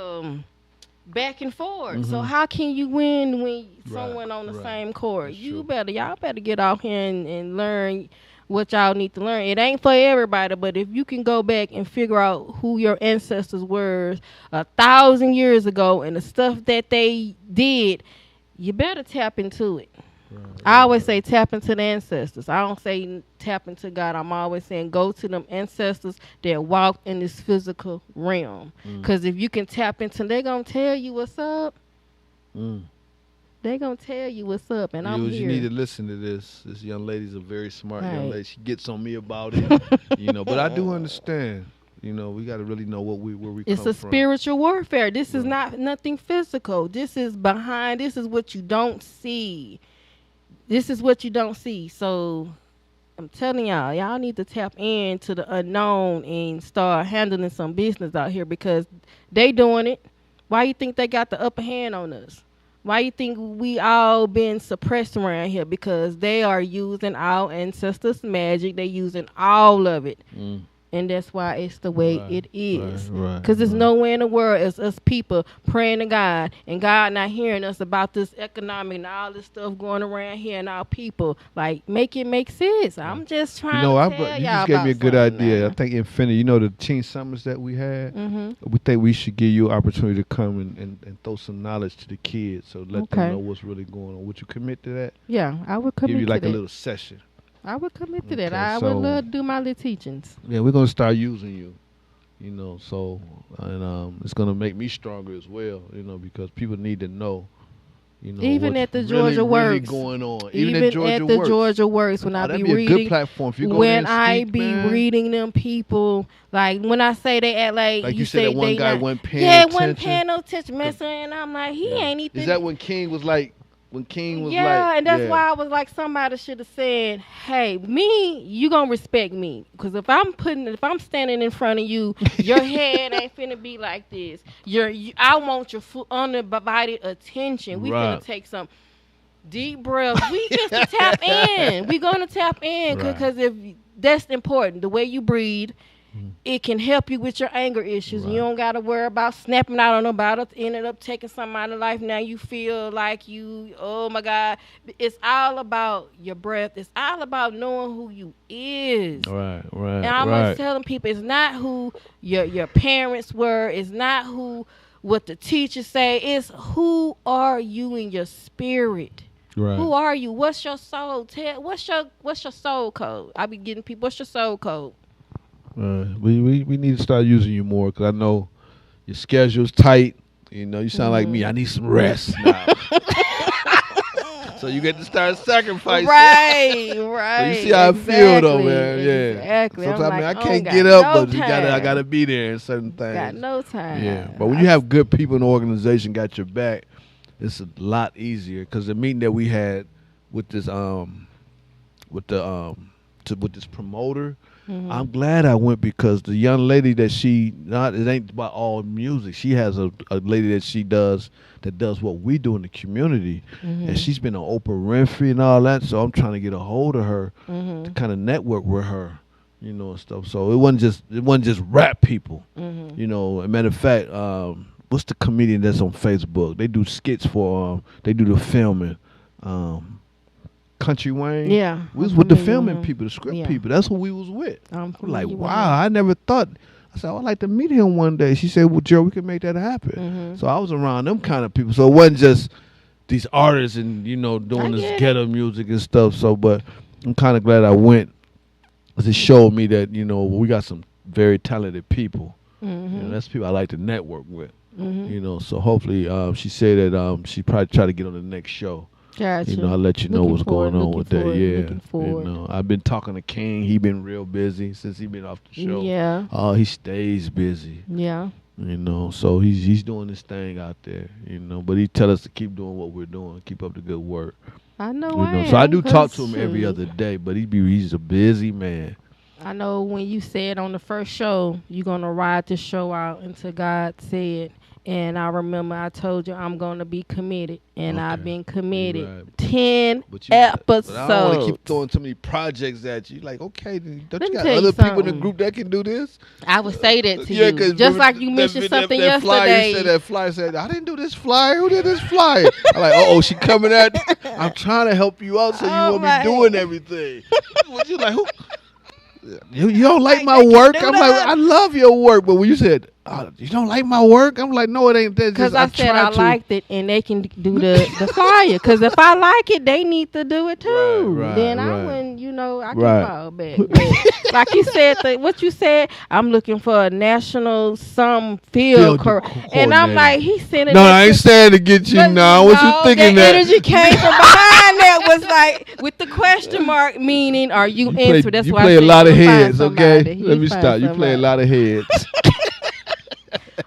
Speaker 4: back and forth. Mm-hmm. So how can you win when someone on the same court? Y'all better get out here and learn what y'all need to learn. It ain't for everybody, but if you can go back and figure out who your ancestors were 1,000 years ago and the stuff that they did, you better tap into it. I always say tap into the ancestors. I don't say tap into God. I'm always saying go to them ancestors that walked in this physical realm. Because if you can tap into them, they're going to tell you what's up. They're going to tell you what's up, and I'm here.
Speaker 3: You need to listen to this. This young lady's a very smart young lady. She gets on me about it, you know. But I do understand. You know, we got to really know where we come from.
Speaker 4: It's a spiritual warfare. This is not nothing physical. This is behind. This is what you don't see. This is what you don't see. So I'm telling y'all need to tap into the unknown and start handling some business out here, because they doing it. Why you think they got the upper hand on us? Why you think we all been suppressed around here? Because they are using our ancestors' magic. They using all of it. And that's why it's the way it is. Because there's nowhere in the world as us people praying to God and God not hearing us about this economic and all this stuff going around here and our people. Like, make it make sense. I'm just trying to tell y'all.
Speaker 3: You just gave me a good idea. Now. I think Infinity, you know, the teen summers that we had, we think we should give you an opportunity to come and throw some knowledge to the kids, so let them know what's really going on. Would you commit to that?
Speaker 4: Yeah, I would commit to that.
Speaker 3: Give you like a little session.
Speaker 4: I would commit to that. I would love to do my little teachings.
Speaker 3: Yeah, we're going to start using you, you know, so, and it's going to make me stronger as well, you know, because people need to know, you know,
Speaker 4: even at the Georgia Works,
Speaker 3: really going on.
Speaker 4: Even at the Georgia Works, when I be reading,
Speaker 3: a good platform. If you go
Speaker 4: when I be reading them people, like when I say they act like
Speaker 3: you said, that one guy wasn't paying attention.
Speaker 4: wasn't paying no attention, and I'm like, he ain't even.
Speaker 3: Is that when King was like? When King was
Speaker 4: and that's why I was like, somebody should have said, hey, you gonna respect me, because if I'm standing in front of you, your head ain't finna be like this. I want your full undivided attention. We finna take some deep breaths. We just tap in. We gonna tap in, because if that's important, the way you breathe. It can help you with your anger issues. You don't got to worry about snapping out on nobody, ended up taking somebody's life. Now you feel like oh my God. It's all about your breath. It's all about knowing who you is.
Speaker 3: Right.
Speaker 4: And I'm always telling people, it's not who your parents were. It's not what the teachers say. It's who are you in your spirit. Right. Who are you? What's your soul? What's your soul code? I be getting people, what's your soul code?
Speaker 3: We need to start using you more, because I know your schedule's tight. You know, you sound like me. I need some rest now. So you get to start sacrificing.
Speaker 4: Right.
Speaker 3: So you see how I feel though, man. Yeah.
Speaker 4: Exactly.
Speaker 3: Sometimes
Speaker 4: Like,
Speaker 3: I can't get up, but I gotta be there in certain things.
Speaker 4: Got no time.
Speaker 3: Yeah. But when you have good people in the organization got your back, it's a lot easier. Because the meeting that we had with this with this promoter, I'm glad I went because the young lady that it ain't about all music. She has a lady that does what we do in the community, and she's been on Oprah Winfrey and all that. So I'm trying to get a hold of her to kind of network with her, and stuff. So it wasn't just rap people, As a matter of fact, what's the comedian that's on Facebook? They do skits for they do the filming. Country Wayne.
Speaker 4: Yeah.
Speaker 3: We was with the filming people, the script people. That's who we was with. I'm like, wow, I never thought. I said, I'd like to meet him one day. She said, well, Joe, we can make that happen. So I was around them kind of people. So it wasn't just these artists and, doing this ghetto music and stuff. So, but I'm kind of glad I went because it showed me that, we got some very talented people. That's people I like to network with. So hopefully she said that she probably try to get on the next show.
Speaker 4: Gotcha.
Speaker 3: I'll let you know what's going on with that.
Speaker 4: Looking forward.
Speaker 3: I've been talking to King. He been real busy since he been off the show.
Speaker 4: Yeah.
Speaker 3: He stays busy.
Speaker 4: Yeah.
Speaker 3: So he's doing this thing out there. But he tell us to keep doing what we're doing, keep up the good work.
Speaker 4: I know.
Speaker 3: So I do talk to him every other day, but he's a busy man.
Speaker 4: I know when you said on the first show you're gonna ride the show out until God said. And I remember I told you I'm going to be committed. And I've been committed 10 episodes.
Speaker 3: But I don't want to keep throwing too many projects at you. Like, okay, don't you got other people in the group that can do this?
Speaker 4: I would say that to you. Just like you mentioned something yesterday.
Speaker 3: That flyer said, I didn't do this flyer. Who did this flyer? I'm like, she coming at me. I'm trying to help you out so you won't be doing everything. You like, who? You don't like my work? I'm like, I love your work. But when you said, you don't like my work? I'm like, no, it ain't that.
Speaker 4: Because I said I liked it, and they can do the flyer. Because if I like it, they need to do it too. Then I wouldn't, I can fall back. Like you said, what you said, I'm looking for a national field and I'm like, he's sending.
Speaker 3: No, I ain't saying to get you now. What you thinking that?
Speaker 4: The energy came from behind that was like with the question mark, meaning are you answered? That's why I
Speaker 3: play a lot of heads.
Speaker 4: Okay,
Speaker 3: let me stop. You play a lot of heads.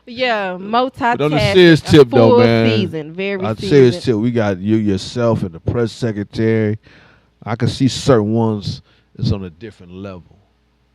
Speaker 4: Yeah, multitasking.
Speaker 3: But on a serious tip, though, man.
Speaker 4: Season, very
Speaker 3: on a serious tip, we got yourself, and the press secretary. I can see certain ones that's on a different level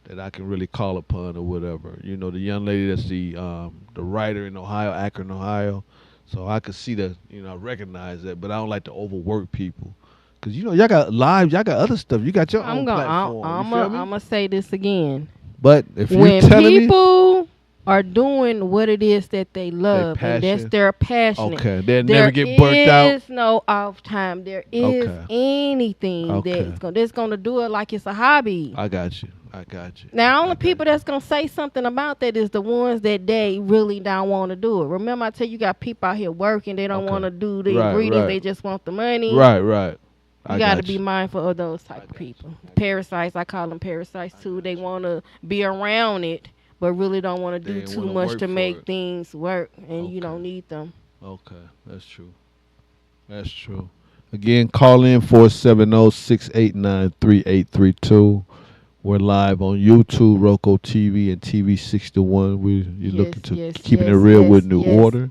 Speaker 3: that I can really call upon or whatever. The young lady that's the writer in Ohio, Akron, Ohio. So I could see that, I recognize that, but I don't like to overwork people. Because, y'all got lives, y'all got other stuff. You got your own platform. I'm going to
Speaker 4: say this again.
Speaker 3: But if you're telling me...
Speaker 4: people are doing what it is that they love, and that's their passion.
Speaker 3: Okay, they'll never get burnt out.
Speaker 4: There is no off time. There is anything that's going to do it like it's a hobby.
Speaker 3: I got you.
Speaker 4: Now, only people that's going to say something about that is the ones that they really don't want to do it. Remember, I tell you got people out here working. They don't want to do the ingredients. They just want the money.
Speaker 3: Right.
Speaker 4: You got to be mindful of those type of people. Parasites, I call them parasites too. They want to be around it, but really don't want to do too much to make things work, and you don't need them.
Speaker 3: Okay, that's true. Again, call in 470-689-3832. We're live on YouTube, Roku TV, and TV 61. You're looking to keeping it real with New Order.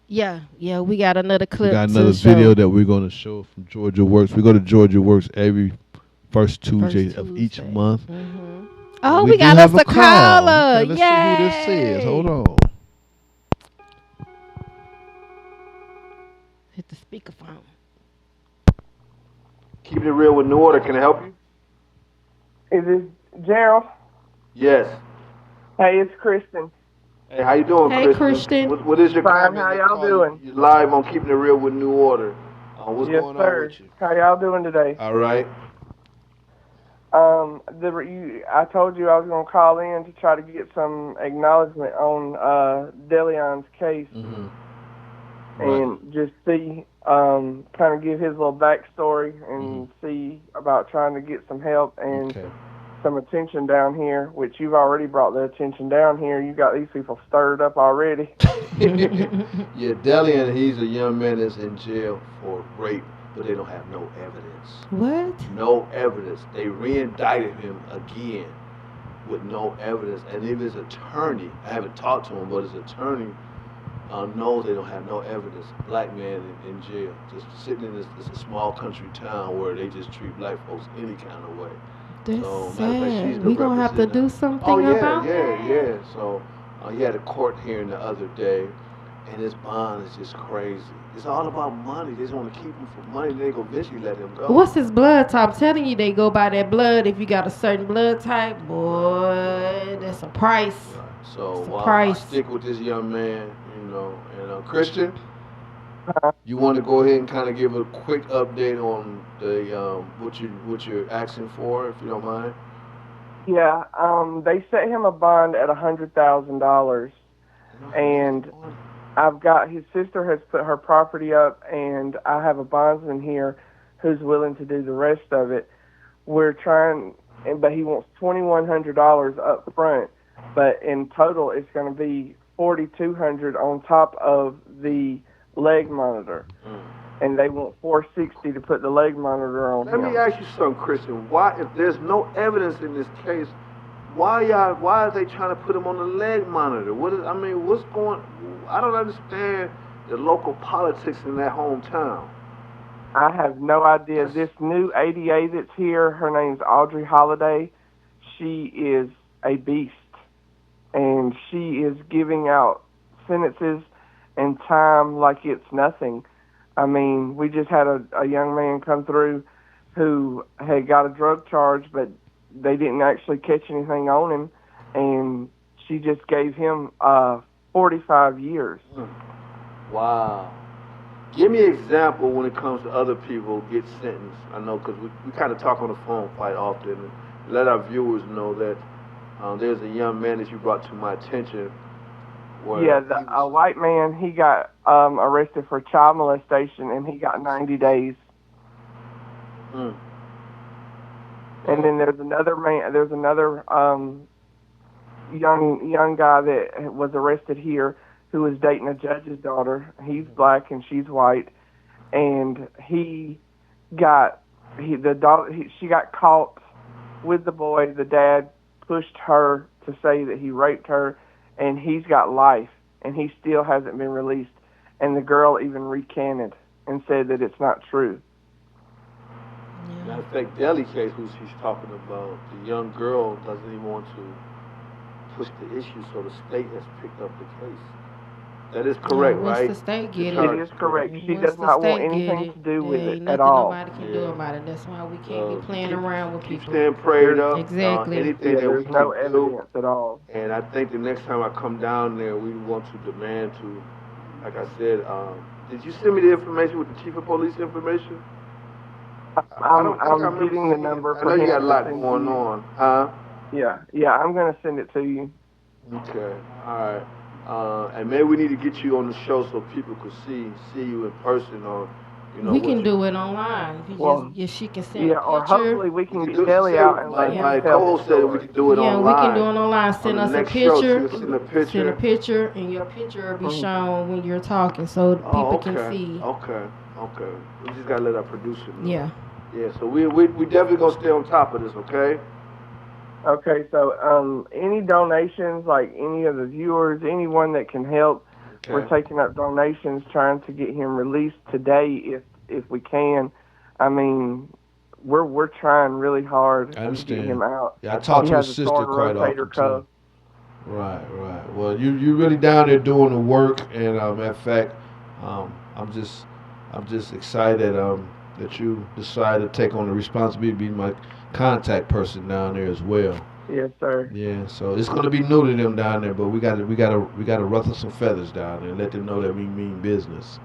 Speaker 4: Yeah, we got another clip.
Speaker 3: We got another video that we're going to show from Georgia Works. We go to Georgia Works every first Tuesday of each month.
Speaker 4: Mm-hmm. Oh, we got us a caller.
Speaker 3: Okay, let's see who this is. Hold on.
Speaker 4: Hit the speakerphone.
Speaker 3: Keeping it real with New Order. Can I help you?
Speaker 9: Is this Gerald?
Speaker 3: Yes.
Speaker 9: Hey, it's Kristen.
Speaker 3: Hey, how you doing,
Speaker 4: Kristen? Hey, Kristen.
Speaker 3: What is your comment?
Speaker 9: How y'all doing?
Speaker 3: You're live on Keeping It Real with New Order. What's going on with you?
Speaker 9: How y'all doing today?
Speaker 3: All right.
Speaker 9: I told you I was going to call in to try to get some acknowledgement on Delion's case, and just see, kind of give his little backstory and see about trying to get some help and some attention down here, which you've already brought the attention down here. You got these people stirred up already.
Speaker 3: Yeah, Delion, he's a young man that's in jail for rape but they don't have no evidence.
Speaker 4: What?
Speaker 3: No evidence. They re-indicted him again with no evidence. And even his attorney, I haven't talked to him, but his attorney knows they don't have no evidence. Black man in jail, just sitting in this small country town where they just treat black folks any kind of way.
Speaker 4: That's
Speaker 3: so,
Speaker 4: sad. We gonna have to do something about that.
Speaker 3: Yeah. So he had a court hearing the other day, and his bond is just crazy. It's all about money. They just want to keep him for money. They gonna eventually let him go.
Speaker 4: What's his blood type? I'm telling you, they go by that blood. If you got a certain blood type, boy, that's a price.
Speaker 3: Right. So I stick with this young man, you know. And Christian, you want to go ahead and kind of give a quick update on the what you're asking for, if you don't mind.
Speaker 9: Yeah, they set him a bond at $100,000, and I've got his sister has put her property up, and I have a bondsman here who's willing to do the rest of it. We're trying, but he wants $2,100 up front, but in total it's going to be $4,200 on top of the leg monitor, and they want $460 to put the leg monitor on.
Speaker 3: Let me ask you something, Christian. Why, if there's no evidence in this case, why are they trying to put him on the leg monitor? What's going? I don't understand the local politics in that hometown.
Speaker 9: I have no idea. This new ADA that's here, her name's Audrey Holliday. She is a beast, and she is giving out sentences and time like it's nothing. I mean, we just had a young man come through who had got a drug charge, but they didn't actually catch anything on him, and she just gave him 45 years.
Speaker 3: Wow. Give me an example when it comes to other people get sentenced. I know because we kind of talk on the phone quite often. And let our viewers know that there's a young man that you brought to my attention.
Speaker 9: Yeah, a white man, he got arrested for child molestation, and he got 90 days. And then there's another man. There's another young guy that was arrested here who was dating a judge's daughter. He's black and she's white, and she got caught with the boy. The dad pushed her to say that he raped her, and he's got life, and he still hasn't been released. And the girl even recanted and said that it's not true.
Speaker 3: Matter of fact, Deli case, who she's talking about, the young girl doesn't even want to push the issue, so the state has picked up the case. That is correct, right?
Speaker 4: Once the state get it.
Speaker 9: It is correct. She does not want anything to do with it at all.
Speaker 4: Nobody can do about it. That's why we can't be playing around with people.
Speaker 3: Keep staying prayed up.
Speaker 4: Exactly.
Speaker 3: Anything that we
Speaker 9: there's no
Speaker 3: can
Speaker 9: evidence
Speaker 3: do.
Speaker 9: at all.
Speaker 3: And I think the next time I come down there, we want to demand to, like I said, did you send me the information with the chief of police information?
Speaker 9: I'm getting the number.
Speaker 3: I know you got a lot going on, huh?
Speaker 9: Yeah, I'm going to send it to you.
Speaker 3: Okay, all right. And maybe we need to get you on the show so people could see you in person, or
Speaker 4: we can do it online. If she can send a picture.
Speaker 9: Or hopefully we can get Deli out and let
Speaker 3: my co-host said we can do it online.
Speaker 4: Yeah, we can do it online. Send us a picture.
Speaker 3: Send
Speaker 4: a picture, and your picture will be shown when you're talking, so people can see.
Speaker 3: Okay. We just gotta let our producer know. Yeah. So we definitely gonna stay on top of this. Okay.
Speaker 9: Okay, so any donations, like any of the viewers, anyone that can help, we're taking up donations, trying to get him released today if we can. I mean, we're trying really hard to get him out.
Speaker 3: Yeah, I talked to his sister quite often too. Right. Well, you really down there doing the work, and matter of fact, I'm just excited that you decided to take on the responsibility of being my contact person down there as well.
Speaker 9: Yes, sir.
Speaker 3: Yeah, so it's gonna be new to them down there, but we gotta ruffle some feathers down there and let them know that we mean business.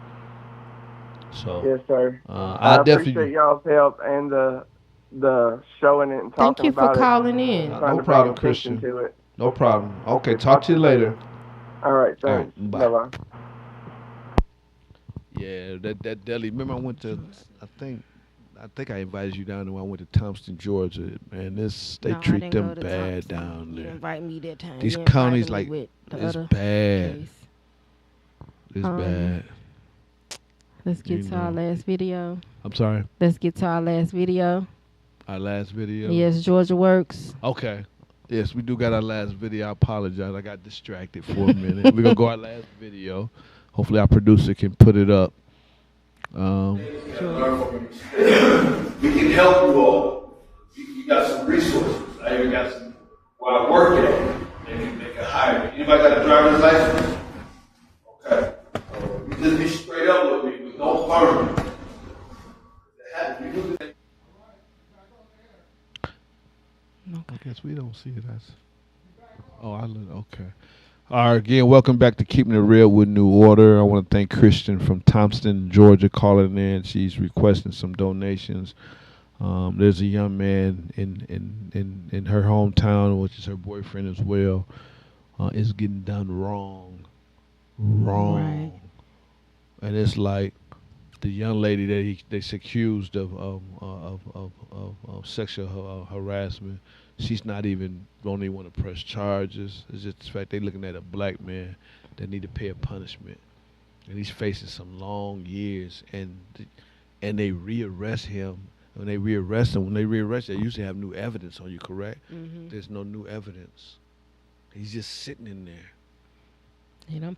Speaker 3: So
Speaker 9: yes, sir.
Speaker 3: I definitely
Speaker 9: appreciate y'all's help and the showing it and talking about it.
Speaker 4: Thank you for calling in.
Speaker 3: No problem, Christian.
Speaker 9: To it.
Speaker 3: No problem. Okay, talk to you later.
Speaker 9: All right, thanks.
Speaker 3: All right,
Speaker 9: bye.
Speaker 3: Yeah, that deli. Remember, I went to. I think I invited you down there when I went to Thompson, Georgia. Man, they treat them bad down there.
Speaker 4: You invite me that time.
Speaker 3: These counties it's bad. It's bad.
Speaker 4: Let's get to our last video.
Speaker 3: I'm sorry?
Speaker 4: Let's get to our last video.
Speaker 3: Our last video?
Speaker 4: Yes, Georgia Works.
Speaker 3: Okay. Yes, we do got our last video. I apologize. I got distracted for a minute. We're going to go our last video. Hopefully our producer can put it up.
Speaker 5: We can help you all. You got some resources. I even got some where I work at. They can hire me. Anybody got a driver's license? Okay. Just be straight up with me, but don't burn me.
Speaker 3: I guess we don't see it as. Oh, okay. All right, again, welcome back to Keeping It Real with New Order. I want to thank Christian from Thompson, Georgia, calling in. She's requesting some donations. There's a young man in her hometown, which is her boyfriend as well, is getting done wrong. Right. And it's like the young lady that that's accused of sexual harassment. She's not even don't even want to press charges. It's just the fact they're looking at a black man that need to pay a punishment, and he's facing some long years. And they rearrest him. When they rearrest him, they usually have new evidence on you. Correct? Mm-hmm. There's no new evidence. He's just sitting in there.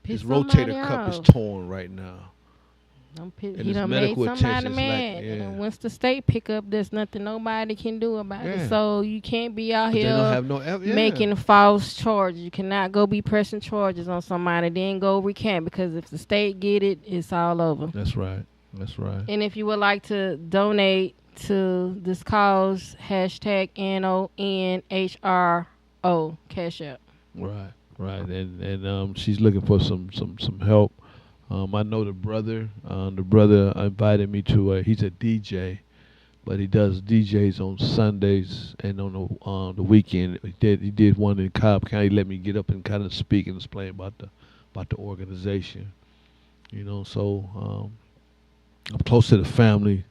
Speaker 3: His rotator cuff is torn right now.
Speaker 4: He done made somebody mad. Like, and once the state pick up, there's nothing nobody can do about it. So you can't be out here making false charges. You cannot go be pressing charges on somebody, then go recant, because if the state get it, it's all over.
Speaker 3: That's right.
Speaker 4: And if you would like to donate to this cause, hashtag NONHRO, Cash App.
Speaker 3: Right. And she's looking for some help. I know the brother. The brother invited me to. He's a DJ, but he does DJs on Sundays and on the weekend. He did one in Cobb County. He let me get up and kind of speak and explain about the organization. So I'm close to the family,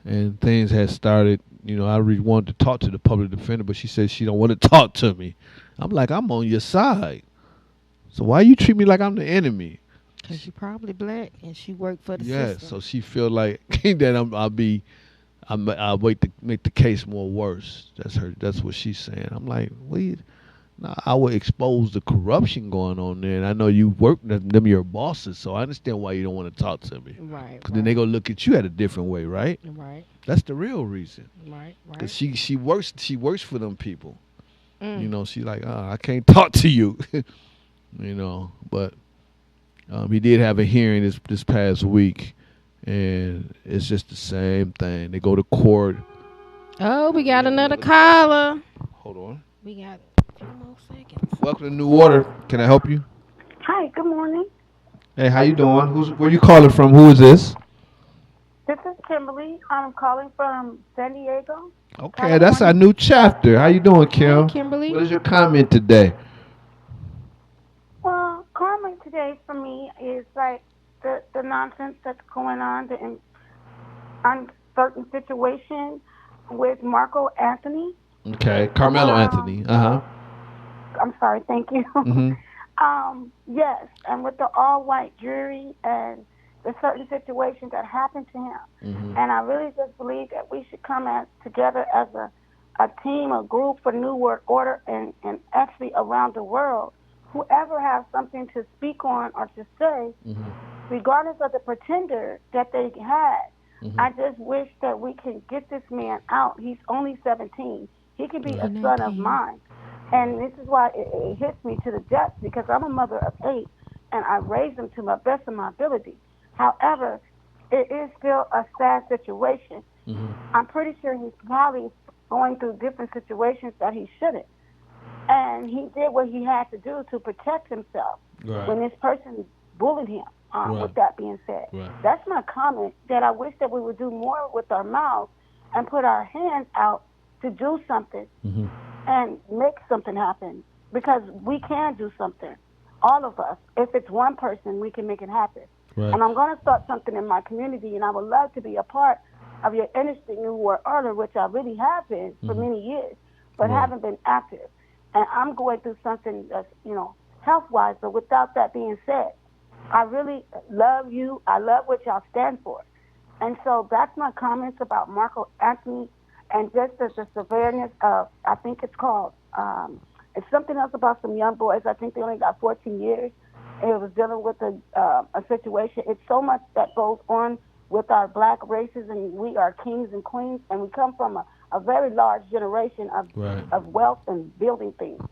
Speaker 3: and things had started. I really wanted to talk to the public defender, but she said she don't want to talk to me. I'm like, I'm on your side. So why you treat me like I'm the enemy?
Speaker 4: Because you're probably black and she worked for the
Speaker 3: system.
Speaker 4: Yeah,
Speaker 3: so she feel like that I'll wait to make the case more worse. That's what she's saying. I'm like, I would expose the corruption going on there. And I know you work them your bosses, so I understand why you don't want to talk to me.
Speaker 4: Right.
Speaker 3: Because then they gonna look at you at a different way, right?
Speaker 4: Right.
Speaker 3: That's the real reason.
Speaker 4: Right.
Speaker 3: Because she works for them people. She's like, I can't talk to you. But he did have a hearing this past week, and it's just the same thing. They go to court.
Speaker 4: Oh, we got another caller.
Speaker 3: Hold on.
Speaker 4: We got a few more seconds.
Speaker 3: Welcome to New Order. Can I help you?
Speaker 10: Hi, good morning.
Speaker 3: Hey, how you doing? Where you calling from? Who is this?
Speaker 10: This is Kimberly. I'm calling from San Diego.
Speaker 3: Okay, California. That's our new chapter. How you doing, Kim?
Speaker 4: Hey, Kimberly.
Speaker 3: What is your comment today?
Speaker 10: Well, comment today for me is like the nonsense that's going on, the uncertain situation with Marco Anthony.
Speaker 3: Okay, Carmelo Anthony.
Speaker 10: I'm sorry, thank you.
Speaker 3: Mm-hmm.
Speaker 10: Yes, and with the all-white jury and the certain situations that happened to him. Mm-hmm. And I really just believe that we should come together as a team, a group for New World Order, and actually around the world. Whoever has something to speak on or to say, mm-hmm. regardless of the pretender that they had, mm-hmm. I just wish that we can get this man out. He's only 17. He can be a son of mine. And this is why it hits me to the depths, because I'm a mother of 8, and I raised him to my best of my ability. However, it is still a sad situation. Mm-hmm. I'm pretty sure he's probably going through different situations that he shouldn't. And he did what he had to do to protect himself when this person bullied him, with that being said. That's my comment, that I wish that we would do more with our mouths and put our hands out to do something mm-hmm. and make something happen, because we can do something. All of us. If it's one person, we can make it happen. Right. And I'm going to start something in my community, and I would love to be a part of your industry, New World Order, which I really have been for mm-hmm. many years, but haven't been active. And I'm going through something that's, health-wise, but without that being said, I really love you. I love what y'all stand for. And so that's my comments about Marco Anthony, and just as the severeness of, I think it's called, it's something else about some young boys. I think they only got 14 years. And it was dealing with a situation. It's so much that goes on with our black races, and we are kings and queens, and we come from a very large generation of wealth and building things.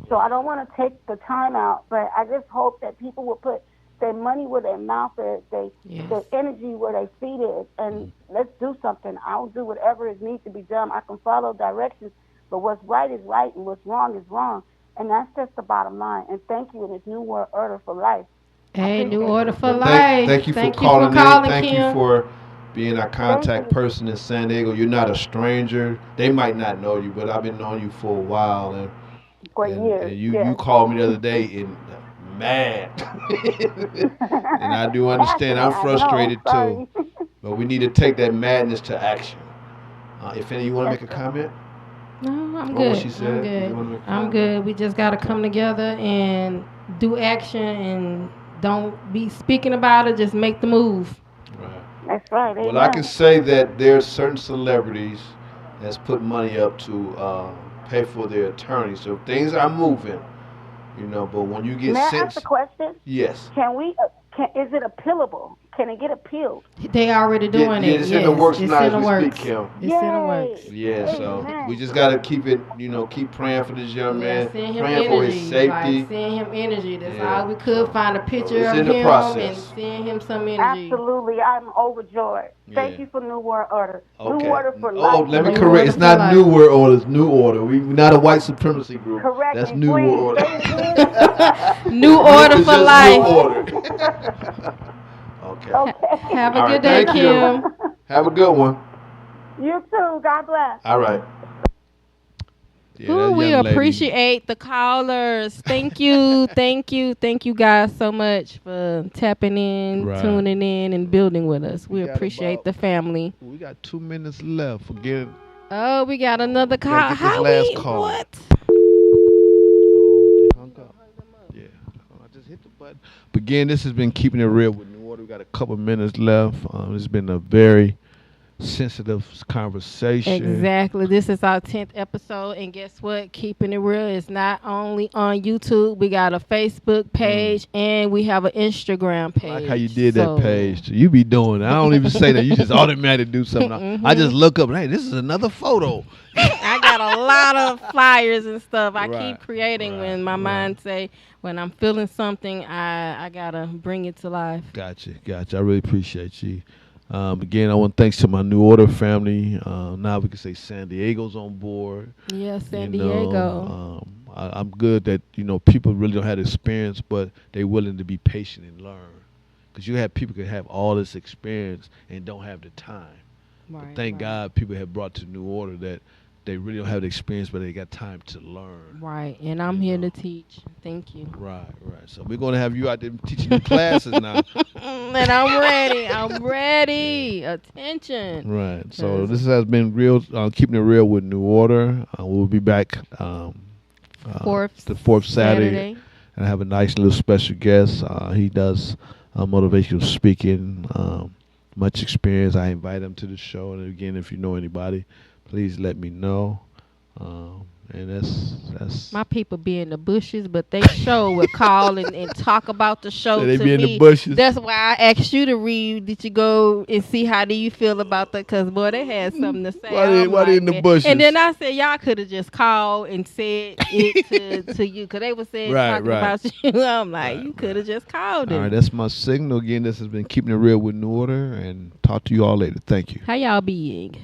Speaker 10: So I don't want to take the time out, but I just hope that people will put their money where their mouth is, their energy where their feet is, and let's do something. I'll do whatever is needs to be done. I can follow directions, but what's right is right and what's wrong is wrong. And that's just the bottom line. And thank you, and it's New World Order for Life.
Speaker 4: Hey, New Order for Life.
Speaker 3: Thank you for calling in. Thank you for being our contact person in San Diego. You're not a stranger. They might not know you, but I've been knowing you for a while. And
Speaker 10: for years.
Speaker 3: And you called me the other day and mad. And I do understand. I'm frustrated too. But we need to take that madness to action. If any, you want to make a comment?
Speaker 4: No, I'm good.
Speaker 3: What she said?
Speaker 4: I'm good. We just got to come together and do action, and don't be speaking about it. Just make the move.
Speaker 3: Right.
Speaker 10: That's right.
Speaker 3: Well, I can say that there's certain celebrities that's put money up to pay for their attorneys. So things are moving, but when you get
Speaker 10: May
Speaker 3: sentenced.
Speaker 10: I ask a question?
Speaker 3: Yes.
Speaker 10: Is it appealable? Can it get appealed?
Speaker 4: They already doing it.
Speaker 3: It's in the works now as we speak, Kim.
Speaker 4: It's in the works.
Speaker 3: Yeah, so we just got to keep it, keep praying for this young man, praying for his safety.
Speaker 4: Send him energy. That's all we could. Find a picture of him and send him some energy.
Speaker 10: Absolutely. I'm overjoyed. Thank you for New World Order.
Speaker 3: Okay.
Speaker 10: New Order for Life.
Speaker 3: Oh, let me correct. It's not New World Order. It's New Order. We're not a white supremacy group.
Speaker 10: Correct.
Speaker 3: That's New World Order.
Speaker 4: New Order for Life.
Speaker 3: New Order. Okay.
Speaker 4: Have a good day, Kim.
Speaker 3: Have a good one.
Speaker 10: You too. God bless.
Speaker 3: All right.
Speaker 4: Yeah, we appreciate the callers. Thank you. Thank you guys so much for tapping in, tuning in, and building with us. We appreciate the family.
Speaker 3: We got 2 minutes left. Forget.
Speaker 4: Oh, we got another call.
Speaker 3: How last call.
Speaker 4: What?
Speaker 3: Oh, they hung up. Yeah. I just hit the button. But again, this has been Keeping It Real with New Order. We got a couple minutes left. It's been a very sensitive conversation.
Speaker 4: Exactly. This is our 10th episode, and guess what? Keeping It Real is not only on YouTube. We got a Facebook page, and we have an Instagram page.
Speaker 3: I like how you did that page. You be doing it. I don't even say that. You just automatically do something. I just look up, hey, this is another photo.
Speaker 4: I got a lot of flyers and stuff. I keep creating when my mind say, when I'm feeling something, I gotta bring it to life.
Speaker 3: Gotcha. I really appreciate you. Again, I want to thanks to my New Order family. Now we can say San Diego's on board.
Speaker 4: Yeah, San Diego.
Speaker 3: I'm good that, people really don't have experience, but they're willing to be patient and learn. Because you have people can have all this experience and don't have the time. Right, but thank God people have brought to New Order that they really don't have the experience, but they got time to learn.
Speaker 4: Right, and I'm here to teach. Thank you.
Speaker 3: Right. So we're going to have you out there teaching the classes now.
Speaker 4: And I'm ready. Attention.
Speaker 3: Right. So this has been real. Keeping It Real with New Order. We'll be back the fourth Saturday. And I have a nice little special guest. He does motivational speaking. Much experience. I invite him to the show. And again, if you know anybody, please let me know. And that's
Speaker 4: my people be in the bushes, but they sure will call and talk about the show.
Speaker 3: They
Speaker 4: to
Speaker 3: be
Speaker 4: me.
Speaker 3: In the bushes.
Speaker 4: That's why I asked you to read. Did you go and see how do you feel about that? Because boy, they had something to say.
Speaker 3: Why they in the bushes?
Speaker 4: And then I said y'all could have just called and said it to you, because they were saying talking about you. I'm like, you could have just called it.
Speaker 3: All right, that's my signal. Again, this has been Keeping It Real with New Order, and talk to you all later. Thank you.
Speaker 4: How y'all being?